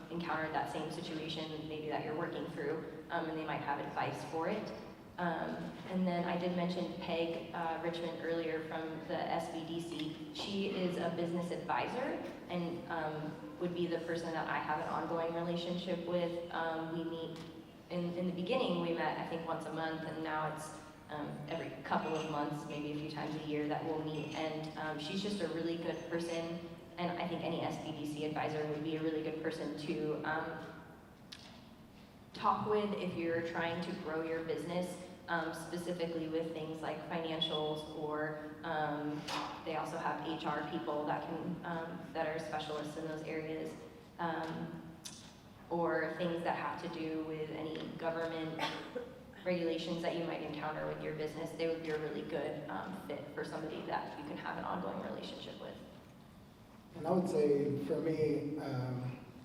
encountered that same situation maybe that you're working through, and they might have advice for it. And then I did mention Peg Richmond earlier from the SBDC. She is a business advisor and would be the person that I have an ongoing relationship with. We meet, in the beginning we met I think once a month, and now it's every couple of months, maybe a few times a year that we'll meet. And she's just a really good person, and I think any SBDC advisor would be a really good person to talk with if you're trying to grow your business, specifically with things like financials, or they also have HR people that can that are specialists in those areas, or things that have to do with any government regulations that you might encounter with your business. They would be a really good fit for somebody that you can have an ongoing relationship with. And I would say for me,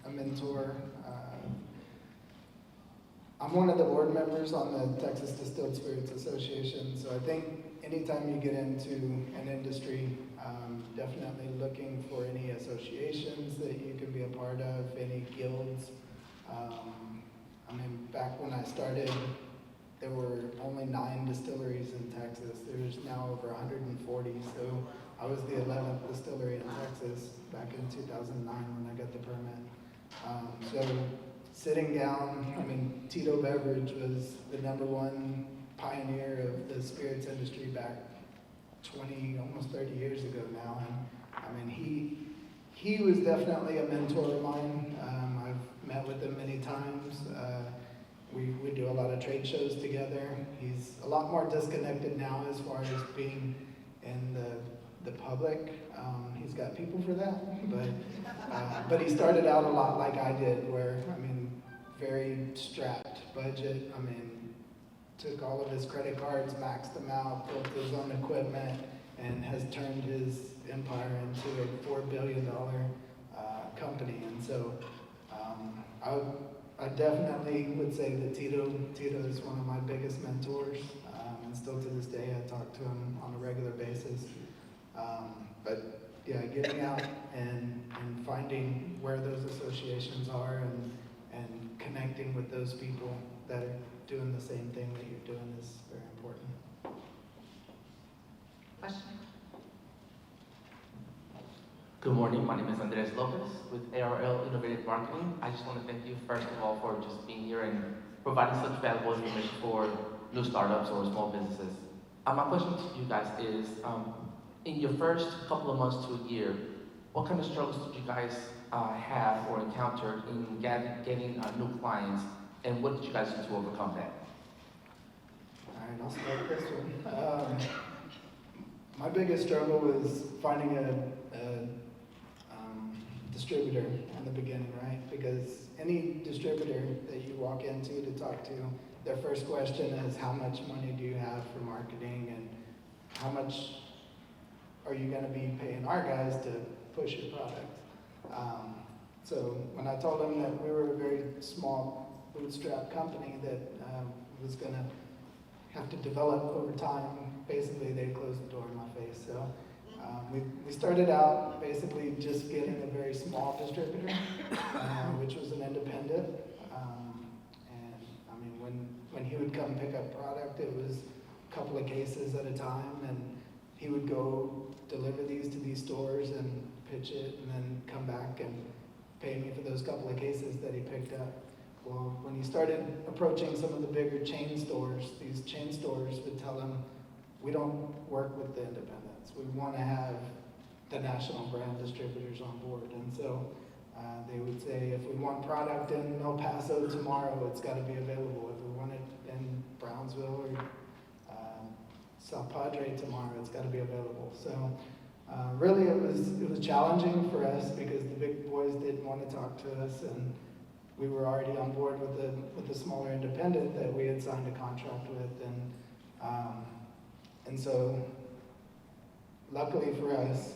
a mentor, I'm one of the board members on the Texas Distilled Spirits Association, so I think anytime you get into an industry, definitely looking for any associations that you can be a part of, any guilds. I mean, back when I started, there were only 9 distilleries in Texas. There's now over 140, so I was the 11th distillery in Texas back in 2009 when I got the permit. So sitting down, I mean, Tito Beverage was the #1 pioneer of the spirits industry back 20, almost 30 years ago now. And I mean, he was definitely a mentor of mine. I've met with him many times. We do a lot of trade shows together. He's a lot more disconnected now as far as being in the public. He's got people for that, but he started out a lot like I did, where, I mean, very strapped budget. I mean, took all of his credit cards, maxed them out, built his own equipment, and has turned his empire into a $4 billion company. And so I definitely would say that Tito is one of my biggest mentors, and still to this day I talk to him on a regular basis. But yeah, getting out and finding where those associations are and connecting with those people that are doing the same thing that you're doing is very important. Question? Good morning, my name is Andres Lopez with ARL Innovative Marketing. I just want to thank you first of all for just being here and providing such valuable information for new startups or small businesses. My question to you guys is, in your first couple of months to a year, what kind of struggles did you guys have or encounter in getting new clients, and what did you guys do to overcome that? All right, I'll start this one. My biggest struggle was finding a distributor in the beginning, right? Because any distributor that you walk into to talk to, their first question is, how much money do you have for marketing, and how much are you going to be paying our guys to push your product? So when I told them that we were a very small bootstrap company that was going to have to develop over time, basically they closed the door in my face. So we started out basically just getting a very small distributor, which was an independent. And I mean, when he would come pick up product, it was a couple of cases at a time, and he would go deliver these to these stores and pitch it, and then come back and pay me for those couple of cases that he picked up. Well, when he started approaching some of the bigger chain stores, these chain stores would tell him, we don't work with the independents. We want to have the national brand distributors on board. And so they would say, if we want product in El Paso tomorrow, it's got to be available. If we want it in Brownsville or South Padre tomorrow, it's got to be available. So really it was challenging for us because the big boys didn't want to talk to us, and we were already on board with the smaller independent that we had signed a contract with, and so luckily for us,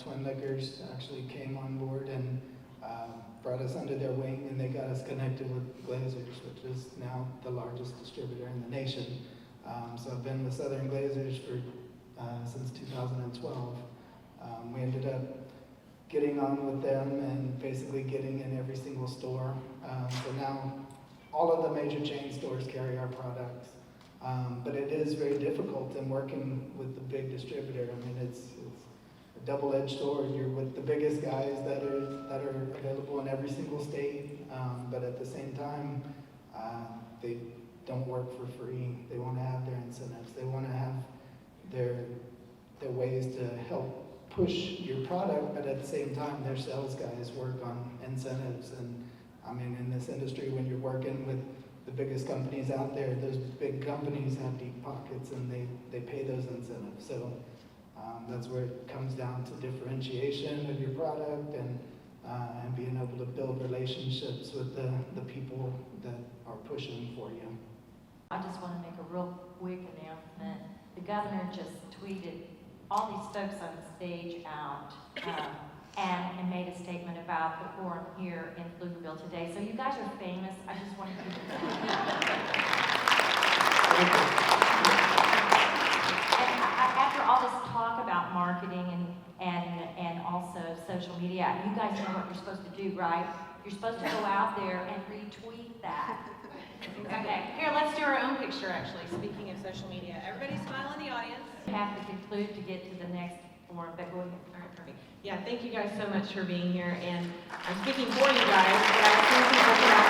Twin Liquors actually came on board and brought us under their wing, and they got us connected with Glazers, which is now the largest distributor in the nation. So I've been with Southern Glazers since 2012. We ended up getting on with them and basically getting in every single store. So now all of the major chain stores carry our products. But it is very difficult in working with the big distributor. I mean, it's a double-edged sword. You're with the biggest guys that are available in every single state, but at the same time, they don't work for free. They want to have their incentives. They want to have their ways to help push your product, but at the same time, their sales guys work on incentives. And I mean, in this industry, when you're working with the biggest companies out there, those big companies have deep pockets, and they pay those incentives. So that's where it comes down to differentiation of your product and being able to build relationships with the people that are pushing for you. I just want to make a real quick announcement. The governor just tweeted all these folks on the stage out and made a statement about the forum here in Pflugerville today. So you guys are famous. I just wanted you to know. And after all this talk about marketing and also social media, you guys know what you're supposed to do, right? You're supposed to go out there and retweet that. Okay, here, let's do our own picture, actually, speaking of social media. Everybody smile in the audience. You have to conclude to get to the next forum, but go ahead. Yeah, thank you guys so much for being here, and I'm speaking for you guys, but I've seen people come out